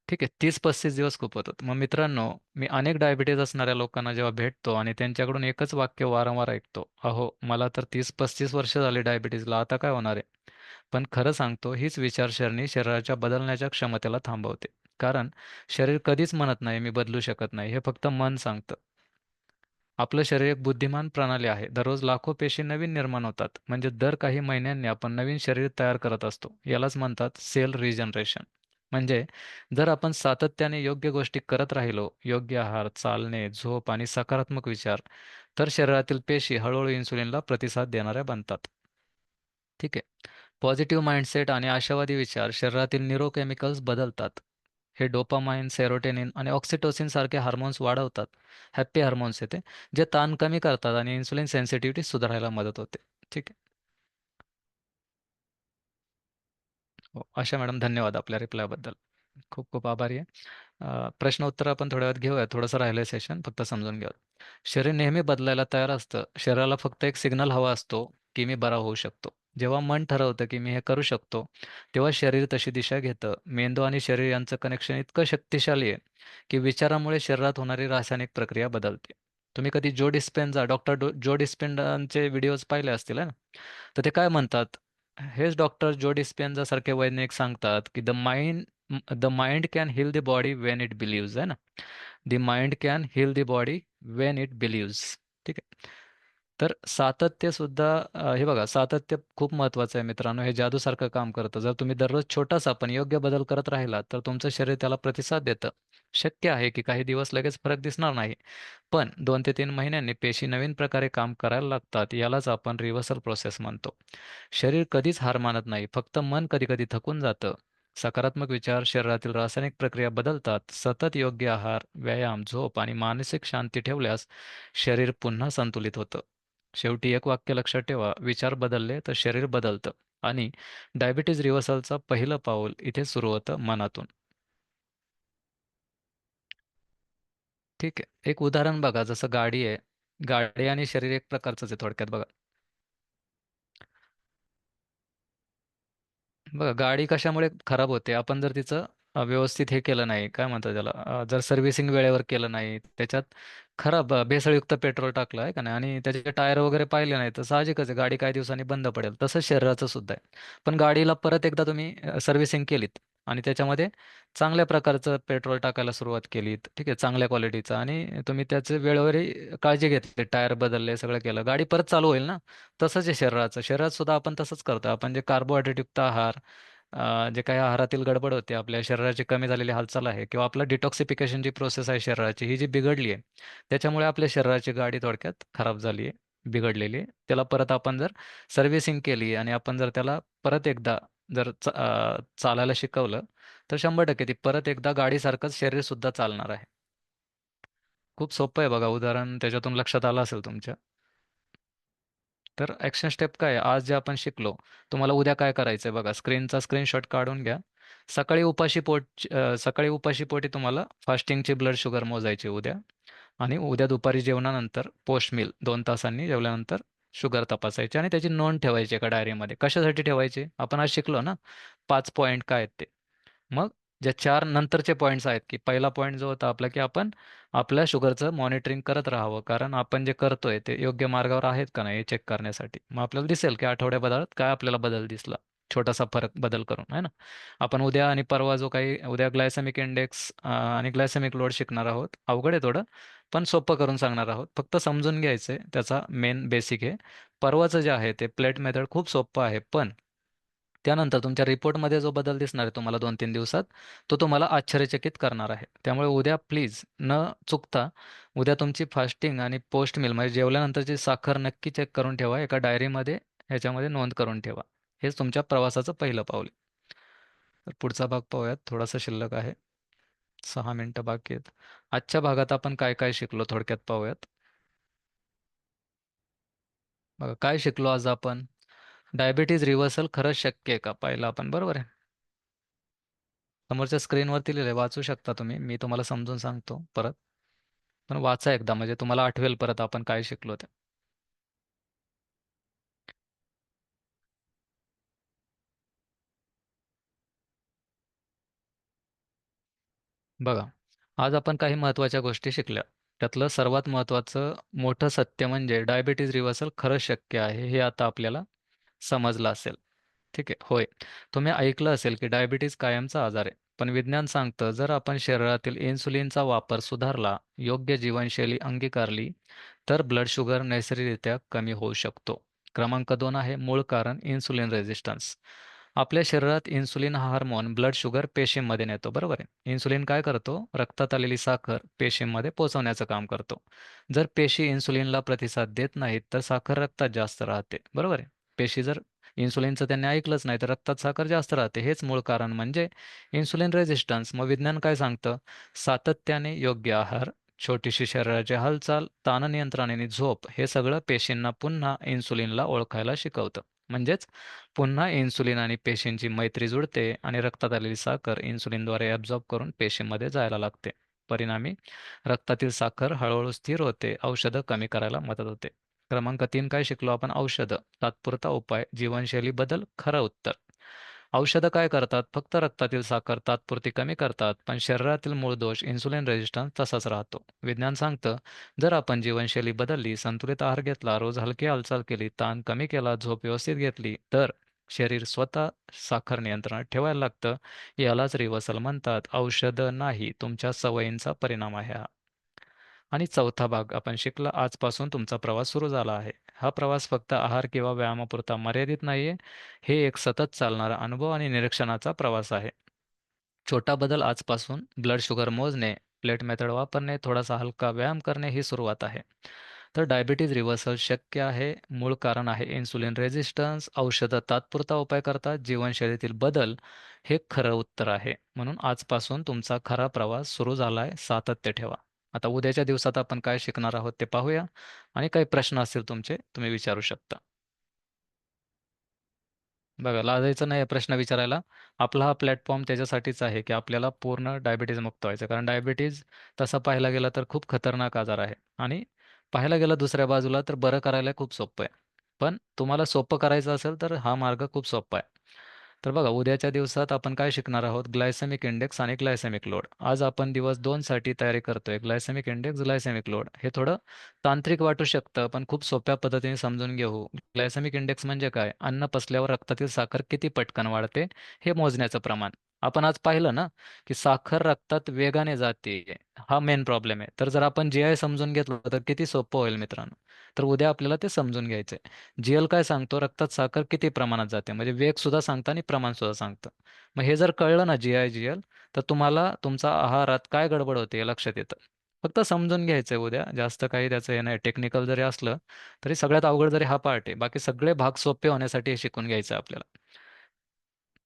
ठीक आहे, 30-35 दिवस खूप होतात. मग मित्रांनो, मी अनेक डायबिटीज असणाऱ्या लोकांना जेव्हा भेटतो आणि त्यांच्याकडून एकच वाक्य वारंवार ऐकतो, अहो मला तर 30-35 वर्ष झाली डायबिटीजला, आता काय होणार आहे? पण खरं सांगतो, हीच विचारसरणी शरीराच्या बदलण्याच्या क्षमतेला थांबवते. कारण शरीर कधीच म्हणत नाही मी बदलू शकत नाही, हे फक्त मन सांगतं. आपलं शरीर एक बुद्धिमान प्रणाली आहे. दररोज लाखो पेशी नवीन निर्माण होतात. म्हणजे दर काही महिन्यांनी आपण नवीन शरीर तयार करत असतो. यालाच म्हणतात सेल रिजनरेशन. म्हणजे जर आपण सातत्याने योग्य गोष्टी करत राहिलो, योग्य आहार, चालणे, झोप आणि सकारात्मक विचार, तर शरीरातील पेशी हळूहळू इन्सुलिनला प्रतिसाद देणाऱ्या बनतात. ठीक आहे. पॉझिटिव्ह माइंडसेट आणि आशावादी विचार शरीरातील न्यूरोकेमिकल्स बदलतात. हे डोपामाइन, सेरोटोनिन आणि ऑक्सिटोसिन सारखे हार्मोन्स वाढवतात. हॅप्पी हार्मोन्स येते, जे ताण कमी करतात आणि इन्सुलिन सेन्सिटिव्हिटी सुधारायला मदत होते. ठीक आहे. हो, आशा मॅडम, धन्यवाद आपल्या रिप्लायबद्दल. खूप खूप आभारी आहे. प्रश्न उत्तर आपण थोड्या वेळात घेऊया. थोडंसं राहिलं सेशन, फक्त समजून घ्या. शरीर नेहमी बदलायला तयार असतं. शरीराला फक्त एक सिग्नल हवा असतो की मी बरा होऊ शकतो. जेव्हा मन ठरवतं की मी हे करू शकतो, तेव्हा शरीर तशी दिशा घेतं. मेंदू आणि शरीर यांचं कनेक्शन इतकं शक्तिशाली आहे की विचारामुळे शरीरात होणारी रासायनिक प्रक्रिया बदलते. तुम्ही कधी जो डिस्पेन्झा, जो डिस्पेन्झाचे व्हिडिओज पाहिले असतील है ना? तर ते काय म्हणतात? हेच डॉक्टर जो डिस्पेन्झा सारखे वैज्ञानिक सांगतात की the mind can heal the body when it believes, है ना? The mind can heal the body when it believes. ठीक आहे. तर सातत्य सुद्धा, हे बघा, सातत्य खूप महत्वाचं आहे मित्रांनो. हे जादूसारखं काम करतं. जर तुम्ही दररोज छोटासा पण योग्य बदल करत राहिला तर तुमचं शरीर त्याला प्रतिसाद देतं. शक्य आहे की काही दिवस लगेच फरक दिसणार नाही, पण 2 ते 3 महिन्यांनी पेशी नवीन प्रकारे काम करायला लागतात. यालाच आपण रिव्हर्सल प्रोसेस म्हणतो. शरीर कधीच हार मानत नाही, फक्त मन कधी-कधी थकून जातं. सकारात्मक विचार शरीरातील रासायनिक प्रक्रिया बदलतात. सतत योग्य आहार, व्यायाम, झोप आणि मानसिक शांती ठेवल्यास शरीर पुन्हा संतुलित होतं. शेवटी एक वाक्य लक्षात ठेवा, विचार बदलले तर शरीर बदलतं, आणि डायबिटीज रिव्हर्सलचं पहिलं पाऊल इथे सुरू होतं मनातून. ठीक आहे. एक उदाहरण बघा, जसं गाडी आहे. गाडी आणि शरीर एक प्रकारचंच आहे थोडक्यात बघा. बघा, गाडी कशामुळे खराब होते? आपण जर तिचं व्यवस्थित हे केलं नाही, काय म्हणतात त्याला, जर सर्व्हिसिंग वेळेवर केलं नाही, त्याच्यात खराब भेसळयुक्त पेट्रोल टाकलं आहे का नाही, आणि त्याचे टायर वगैरे पाहिले नाही, तर साहजिकच आहे गाडी काही दिवसांनी बंद पडेल. तसंच शरीराचं सुद्धा आहे. पण गाडीला परत एकदा तुम्ही सर्व्हिसिंग केलीत आणि त्याच्यामध्ये चांगल्या प्रकारचं पेट्रोल टाकायला सुरुवात केलीत, ठीक आहे, चांगल्या क्वालिटीचं, आणि तुम्ही त्याचे वेळोवेळी काळजी घेतली, टायर बदलले, सगळं केलं, गाडी परत चालू होईल ना. तसंच आहे शरीराचं. शरीरात सुद्धा आपण तसंच करतो. आपण जे कार्बोहायड्रेट युक्त आहार, जे काही आहारातील गडबड होते, आपल्या शरीराची कमी झालेली हालचाल आहे, किंवा आपलं डिटॉक्सिफिकेशनची प्रोसेस आहे शरीराची, ही जी बिघडली आहे, त्याच्यामुळे आपल्या शरीराची गाडी थोडक्यात खराब झाली आहे, बिघडलेली आहे. त्याला परत आपण जर सर्व्हिसिंग केली आणि आपण जर त्याला परत एकदा जर चालायला शिकवलं, तर 100% ती परत एकदा गाडीसारखंच शरीर सुद्धा चालणार आहे. खूप सोपं आहे बघा उदाहरण, त्याच्यातून लक्षात आलं असेल तुमच्या. तर ॲक्शन स्टेप काय आहे? आज जे आपण शिकलो, तुम्हाला उद्या काय करायचं आहे बघा. स्क्रीनचा स्क्रीनशॉट काढून घ्या. सकाळी उपाशी पोटी तुम्हाला फास्टिंगची ब्लड शुगर मोजायची उद्या, आणि उद्या दुपारी जेवणानंतर पोस्ट मील 2 तासांनी जेवल्यानंतर शुगर तपासायची आणि त्याची नोंद ठेवायची एका डायरीमध्ये. कशासाठी ठेवायची? आपण आज शिकलो ना, 5 पॉइंट काय आहेत ते. मग ज्या 4 नंतरचे पॉइंट्स आहेत, की पहिला पॉइंट जो होता आपला, की आपण आपल्या शुगरचं मॉनिटरिंग करत राहावं. कारण आपण जे करतोय ते योग्य मार्गावर आहेत का नाही हे चेक करण्यासाठी. मग आपल्याला दिसेल, की आठवड्याभरात काय आपल्याला बदल दिसला. छोटासा फरक बदल करून, आहे ना. आपण उद्या आणि परवा जो काही उद्या ग्लायसेमिक इंडेक्स आणि ग्लायसेमिक लोड शिकणार आहोत. अवघड आहे थोडं, पण सोपं करून सांगणार आहोत. फक्त समजून घ्यायचं त्याचा मेन बेसिक आहे. परवाचं जे आहे ते प्लेट मेथड खूप सोपं आहे, पण त्यानंतर तुमच्या रिपोर्टमध्ये जो बदल दिसणार आहे तुम्हाला 2-3 दिवसात, तो तुम्हाला आश्चर्यचकित करणार आहे. त्यामुळे उद्या प्लीज न चुकता उद्या तुमची फास्टिंग आणि पोस्ट मील म्हणजे जेवल्यानंतरची साखर नक्की चेक करून ठेवा. एका डायरीमध्ये ह्याच्यामध्ये नोंद करून ठेवा. हेच तुमच्या प्रवासाचं पहिलं पाऊल आहे. तर पुढचा भाग पाहूयात. थोडासा शिल्लक आहे. 6 मिनिटं बाकी आहेत. आजच्या भागात आपण काय काय शिकलो थोडक्यात पाहूयात. बघा, काय शिकलो आज आपण? डायबिटीज रिव्हर्सल खरंच शक्य आहे का? पाहिलं आपण, बरोबर आहे. समोरच्या स्क्रीनवरती लिहिलंय, वाचू शकता तुम्ही. मी तुम्हाला समजून सांगतो परत. पण वाचा एकदा, म्हणजे तुम्हाला आठवेल परत आपण काय शिकलो ते. बघा, आज आपण काही महत्त्वाच्या गोष्टी शिकल्या. त्यातलं सर्वात महत्त्वाचं मोठं सत्य म्हणजे डायबिटीज रिव्हर्सल खरंच शक्य आहे, हे आता आपल्याला समजलं असेल. ठीक आहे. होय. तुम्ही ऐकलं असेल की डायबिटीज कायमचा आजार आहे. पण विज्ञान सांगतं, जर आपण शरीरातील इन्सुलिनचा वापर सुधारला, योग्य जीवनशैली अंगीकारली, तर ब्लड शुगर नैसर्गिकरित्या कमी होऊ शकतो. क्रमांक 2 आहे मूळ कारण इन्सुलिन रेझिस्टन्स. आपल्या शरीरात इन्सुलिन हा हार्मोन ब्लड शुगर पेशींमध्ये नेतो, बरोबर आहे. इन्सुलिन काय करतो? रक्तात आलेली साखर पेशींमध्ये पोहोचवण्याचं काम करतो. जर पेशी इन्सुलिनला प्रतिसाद देत नाहीत, तर साखर रक्तात जास्त राहते, बरोबर आहे. पेशी जर इन्सुलिनचं त्यांनी ऐकलंच नाही, तर रक्तात साखर जास्त राहते. हेच मूळ कारण म्हणजे इन्सुलिन रेझिस्टन्स. मग विज्ञान काय सांगतं? सातत्याने योग्य आहार, छोटीशी शरीराची हालचाल, ताण नियंत्रण आणि झोप हे सगळं पेशींना पुन्हा इन्सुलिनला ओळखायला शिकवतं. म्हणजेच पुन्हा इन्सुलिन आणि पेशींची मैत्री जुळते आणि रक्तात आलेली साखर इन्सुलिनद्वारे ॲब्झॉर्ब करून पेशींमध्ये जायला लागते. परिणामी रक्तातील साखर हळूहळू स्थिर होते, औषधं कमी करायला मदत होते. क्रमांक 3 काय शिकलो आपण? औषधं, तात्पुरता उपाय, जीवनशैली बदल, खरं उत्तर. औषधं काय करतात? फक्त रक्तातील साखर तात्पुरती कमी करतात, पण शरीरातील मूळ दोष इन्सुलिन रेझिस्टन्स तसाच राहतो. विज्ञान सांगतं, जर आपण जीवनशैली बदलली, संतुलित आहार घेतला, रोज हलकी हालचाल केली, ताण कमी केला, झोप व्यवस्थित घेतली, तर शरीर स्वतः साखर नियंत्रणात ठेवायला लागतं. यालाच रिव्हर्सल म्हणतात. औषधं नाही, तुमच्या सवयींचा परिणाम आहे हा. आणि चौथा भाग आपण शिकला, आजपासून तुमचा प्रवास सुरू झाला आहे. हा प्रवास फक्त आहार किंवा व्यायामापुरता मर्यादित नाहीये. हे एक सतत चालणारा अनुभव आणि निरीक्षणाचा प्रवास आहे. छोटा बदल आजपासून, ब्लड शुगर मोजणे, प्लेट मेथड वापरणे, थोडासा हलका व्यायाम करणे ही सुरुवात आहे. तर डायबिटीज रिव्हर्सल शक्य आहे. मूळ कारण आहे इन्सुलिन रेझिस्टन्स. औषधं तात्पुरता उपाय करतात. जीवनशैलीतील बदल हे खरं उत्तर आहे. म्हणून आजपासून तुमचा खरा प्रवास सुरू झालाय. सातत्य ठेवा. आता उद्याच्या दिवसात आपण काय शिकणार आहोत ते पाहूया, आणि काही प्रश्न असतील तुमचे, तुम्ही विचारू शकता. बघा, लाजायचं नाही प्रश्न विचारायला. आपला हा प्लॅटफॉर्म त्याच्यासाठीच आहे, की आपल्याला पूर्ण डायबिटीज मुक्त व्हायचं. कारण डायबिटीज तसा पाहायला गेला तर खूप खतरनाक आजार आहे, आणि पाहायला गेला दुसऱ्या बाजूला तर बरं करायला खूप सोपं आहे. पण तुम्हाला सोपं करायचं असेल तर हा मार्ग खूप सोपा आहे. तर बघा, उद्याच्या दिवसात आपण काय शिकणार आहोत? ग्लायसेमिक इंडेक्स आणि ग्लायसेमिक लोड. आज आपण दिवस 2 साठी तयारी करतोय. Glycemic index, glycemic load. हे थोडं तांत्रिक वाटू शकतं, पण खूप सोप्या पद्धतीने समजून घेऊ. ग्लायसेमिक इंडेक्स म्हणजे काय? अन्न पचल्यावर रक्तातील साखर किती पटकन वाढते, हे मोजण्याचं प्रमाण. आपण आज पाहिलं ना, की साखर रक्तात वेगाने जाते. हा मेन प्रॉब्लेम आहे. तर जर आपण जी-आय समजून घेतलं तर किती सोपं होईल मित्रांनो. तर उद्या आपल्याला ते समजून घ्यायचंय. जी-एल काय सांगतो? रक्तात साखर किती प्रमाणात जाते. म्हणजे वेग सुद्धा सांगतं आणि प्रमाण सुद्धा सांगतं. मग हे जर कळलं ना, जी-आय, जी-एल, तर तुम्हाला तुमचा आहारात काय गडबड होते हे लक्षात येतं. फक्त समजून घ्यायचंय उद्या. जास्त काही त्याचं हे नाही. टेक्निकल जरी असलं तरी सगळ्यात अवघड जरी हा पार्ट आहे. बाकी सगळे भाग सोपे होण्यासाठी हे शिकून घ्यायचं आहे आपल्याला.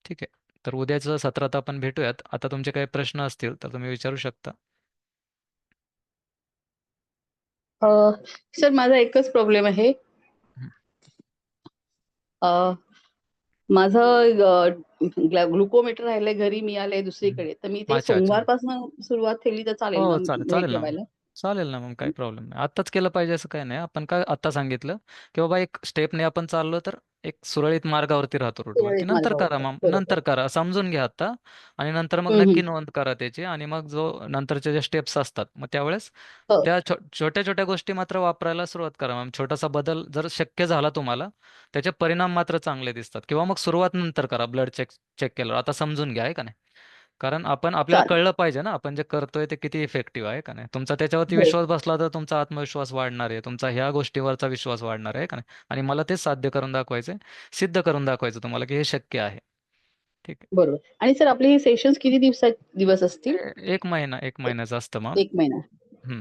ठीक आहे. तर उद्याचं सत्रात आपण भेटूयात. आता तुमचे काही प्रश्न असतील तर तुम्ही विचारू शकता. अ, सर माझा एकच प्रॉब्लेम आहे. हं. अ, माझं ग्लुकोमीटर राहिलंय घरी, मी आले हं. दुसरीकडे. तर मी ते अच्छा, अच्छा. सोमवारपासून सुरुवात केली तर चालेल ना हो, चालेल. हे चालेल ना मग. ठेवायला? चालेल ना मग, काही प्रॉब्लेम नाही. आत्ताच केलं पाहिजे असं काही नाही. आपण काय आत्ता सांगितलं, की बाबा एक स्टेपने आपण चाललो तर एक सुरळीत मार्गावरती राहतो, रूटवरती. सुरळीत नंतर करा मार्गावर. मग, बरोबर. नंतर करा. समजून घ्या आता, आणि नंतर मग हं, नक्की हं. नोंद करा त्याची, आणि मग जो नंतरच्या ज्या स्टेप्स असतात, मग त्यावेळेस हो, त्या छोट्या-छोट्या गोष्टी मात्र वापरायला सुरुवात करा. मग छोटासा बदल जर शक्य झाला तुम्हाला, त्याचे परिणाम मात्र चांगले दिसतात. किंवा मग सुरुवात नंतर करा, ब्लड चेक चेक केल्यावर. आता समजून घ्या, आहे का नाही? कारण आपल्याला चालेल. कळलं पाहिजे ना, आपण जे करतोय ते किती इफेक्टिव्ह आहे का नाही. तुमचा त्याच्यावरती हो, विश्वास बसला तर तुमचा आत्मविश्वास वाढणार आहे, तुमचा ह्या गोष्टीवरचा विश्वास वाढणार आहे का नाही. आणि मला तेच साध्य करून दाखवायचंय, सिद्ध करून दाखवायचं तुम्हाला की हे शक्य आहे. ठीक आहे. बरोबर. आणि सर आपले हे सेशन्स किती दिवस असतील? एक महिना, एक ए महिन्याचं असतं मग. 1 महिना.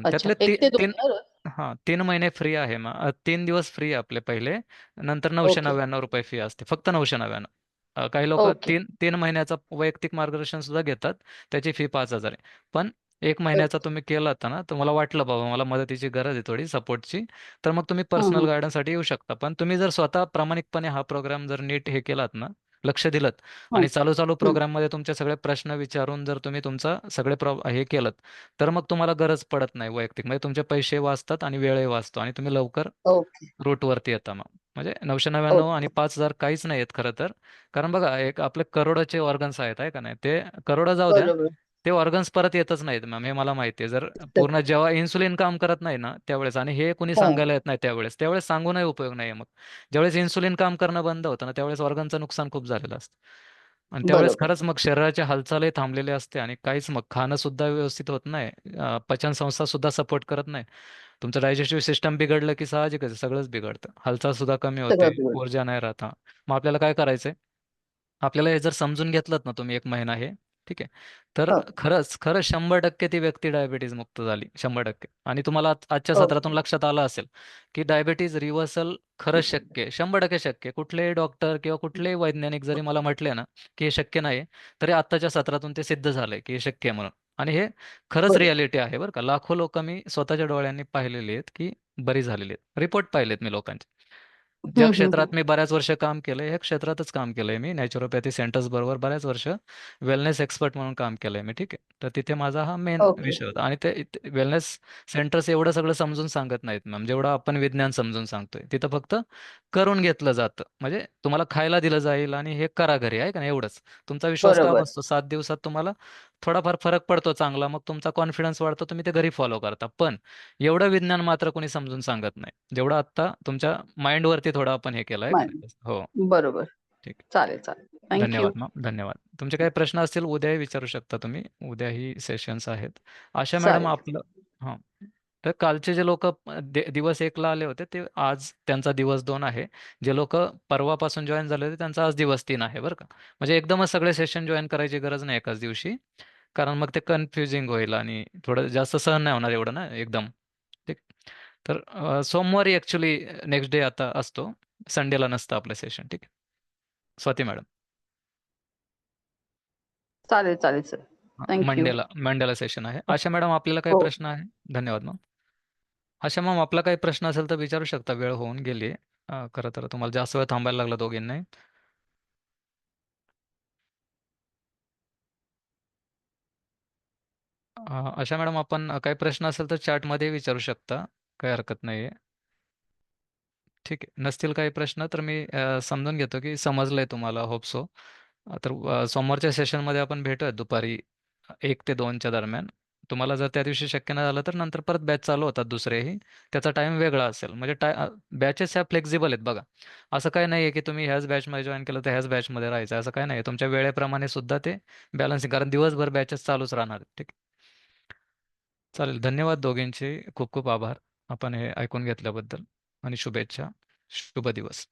अच्छा. त्यातले 1 ते 2 ना रोज? 3 महिने फ्री आहे मग. 3 दिवस फ्री आपले पहिले, नंतर ओके. ₹999 फी असते, फक्त 999. काही लोक ओके. तीन तीन महिन्याचा वैयक्तिक मार्गदर्शन सुद्धा घेतात, त्याची फी 5,000 आहे. पण 1 महिन्याचा ओके. तुम्ही केलात ना, तुम्हाला वाटलं बाबा मला मदतीची गरज आहे थोडी सपोर्टची, तर मग तुम्ही हं, पर्सनल हं. गायडन्ससाठी येऊ शकता. पण तुम्ही जर स्वतः प्रामाणिकपणे हा प्रोग्राम जर नीट हे केलात ना, लक्ष दिलत हं, आणि चालू चालू हं. प्रोग्राममध्ये तुमचे सगळे प्रश्न विचारून जर तुम्ही तुमचा सगळे हे केलं तर मग तुम्हाला गरज पडत नाही वैयक्तिक, म्हणजे तुमचे पैसे वाचतात आणि वेळही वाचतो आणि तुम्ही लवकर ओके, रूटवरती येता मग. म्हणजे 999 आणि ओके. 5,000 काहीच नाही आहेत खरं तर. कारण बघा, एक आपले करोडोचे ऑर्गन्स आहेत आहे का नाही, ते करोडं जाऊ द्या, बरोबर. ते ऑर्गन्स परत येतच नाहीत मॅम, हे मला माहिती आहे. जर पूर्ण जेव्हा इन्सुलिन काम करत नाही ना त्यावेळेस, आणि हे कुणी हां, सांगायला येत नाही त्यावेळेस, त्यावेळेस सांगूनही उपयोग नाही मग. ज्यावेळेस इन्सुलिन काम करणं बंद होतं ना त्यावेळेस ऑर्गनचं नुकसान खूप झालेलं असतं. आणि त्यावेळेस बरोबर. खरंच मग शरीराची हालचालही थांबलेली असते आणि काहीच मग खाणं सुद्धा व्यवस्थित होत नाही. पचन संस्था सुद्धा सपोर्ट करत नाही. तुमचं डायजेस्टिव्ह सिस्टम बिघडलं की साहजिकच आहे, सगळंच बिघडतं. हालचाल सुद्धा कमी सगळं होते, बिघडलं. ऊर्जा नाही राहत. हा. मग आपल्याला काय करायचंय? आपल्याला हे जर समजून घेतलं ना तुम्ही एक महिना हे, ठीक आहे, तर हां, खरंच खरंच 100% ती व्यक्ती डायबिटीज मुक्त झाली, 100%. आणि तुम्हाला आजच्या सत्रातून ओके. लक्षात आलं असेल की डायबिटीज रिव्हर्सल खरंच शक्य आहे, 100% शक्य आहे. कुठलेही डॉक्टर किंवा कुठलेही वैज्ञानिक जरी मला म्हटले ना की हे शक्य नाही, तरी आत्ताच्या सत्रातून ते सिद्ध झालंय की हे शक्य आहे म्हणून. आणि हे खरंच बरोबर. रियालिटी आहे बरं का. लाखो लोक मी स्वतःच्या डोळ्यांनी पाहिलेली आहेत की बरी झालेली आहेत, रिपोर्ट पाहिलेत मी लोकांचे. ज्या हं, हं, क्षेत्रात हं. मी बऱ्याच वर्ष काम केलंय, ह्या क्षेत्रातच काम केलंय मी. नॅचरोपॅथी सेंटर्स बरोबर बऱ्याच वर्ष वेलनेस एक्सपर्ट म्हणून काम केलंय मी, ठीक आहे. तर तिथे माझा हा मेन ओके. विषय होता. आणि ते वेलनेस सेंटर्स एवढं सगळं समजून सांगत नाहीत मॅम, जेवढं आपण विज्ञान समजून सांगतोय. तिथं फक्त करून घेतलं जातं. म्हणजे तुम्हाला खायला दिलं जाईल आणि हे करा घरी, आहे का नाही, एवढंच. तुमचा विश्वास का बरोबर. बसतो? 7 दिवसात तुम्हाला थोडाफार फरक पडतो चांगला, मग तुमचा कॉन्फिडन्स वाढतो, तुम्ही ते घरी फॉलो करता. पण एवढं विज्ञान मात्र कोणी समजून सांगत नाही, जेवढं आत्ता तुमच्या माइंडवरती थोडं आपण हे केलं आहे का मान्य. नाही. हो. बरोबर. ठीक आहे. चालेल, चालेल. Thank you. धन्यवाद मॅम, धन्यवाद. तुमचे काही प्रश्न असतील उद्याही विचारू शकता तुम्ही. उद्याही सेशन्स आहेत. आशा मॅडम चालेल. आपलं, हां. तर कालचे जे लोक दिवस 1ला आले होते ते आज त्यांचा दिवस 2 आहे. जे लोक परवापासून जॉईन झाले होते त्यांचा आज दिवस 3 आहे बरं का. म्हणजे एकदमच सगळे सेशन जॉईन करायची गरज नाही एकाच दिवशी. कारण मग ते कन्फ्युजिंग होईल आणि थोडं जास्त सहन नाही होणार एवढं ना एकदम. ठीक. तर सोमवारी ॲक्च्युली नेक्स्ट डे आता असतो. संडेला नसतं आपलं सेशन, ठीक आहे. स्वाती मॅडम. चालेल, चालेल sir. Thank you. Mandela Mandela session आहे. आशा मॅडम आपल्याला काही हो. प्रश्न आहे? धन्यवाद मॅम. आशा मॅम आपला काही प्रश्न असेल तर विचारू शकता, वेळ होऊन गेली. खरं तर तुम्हाला जास्त वेळ थांबायला लागला दोघींनाही. आशा मॅडम आपण काही प्रश्न असेल तर चॅटमध्ये विचारू शकता, काही हरकत नाही आहे. ठीक आहे. नसतील काही प्रश्न तर मी समजून घेतो की समजलंय तुम्हाला, होप सो. तर सोमवारच्या सेशनमध्ये आपण भेटूयात दुपारी 1 ते 2च्या दरम्यान. तुम्हाला जर त्या दिवशी शक्य नाही झालं तर नंतर परत बॅच चालू होतात दुसरेही. त्याचा टाईम वेगळा असेल. म्हणजे बॅचेस ह्या फ्लेक्झिबल आहेत बघा. असं काही नाही आहे की तुम्ही ह्याच बॅचमध्ये जॉईन केलं तर ह्याच बॅचमध्ये राहायचं, असं काही नाही आहे. तुमच्या वेळेप्रमाणे सुद्धा ते बॅलन्सिंग, कारण दिवसभर बॅचेस चालूच राहणार आहेत. ठीक आहे. चालेल. धन्यवाद दोघींचे. खूप खूप आभार आपण हे ऐकून घेतल्याबद्दल आणि शुभेच्छा. शुभ दिवस.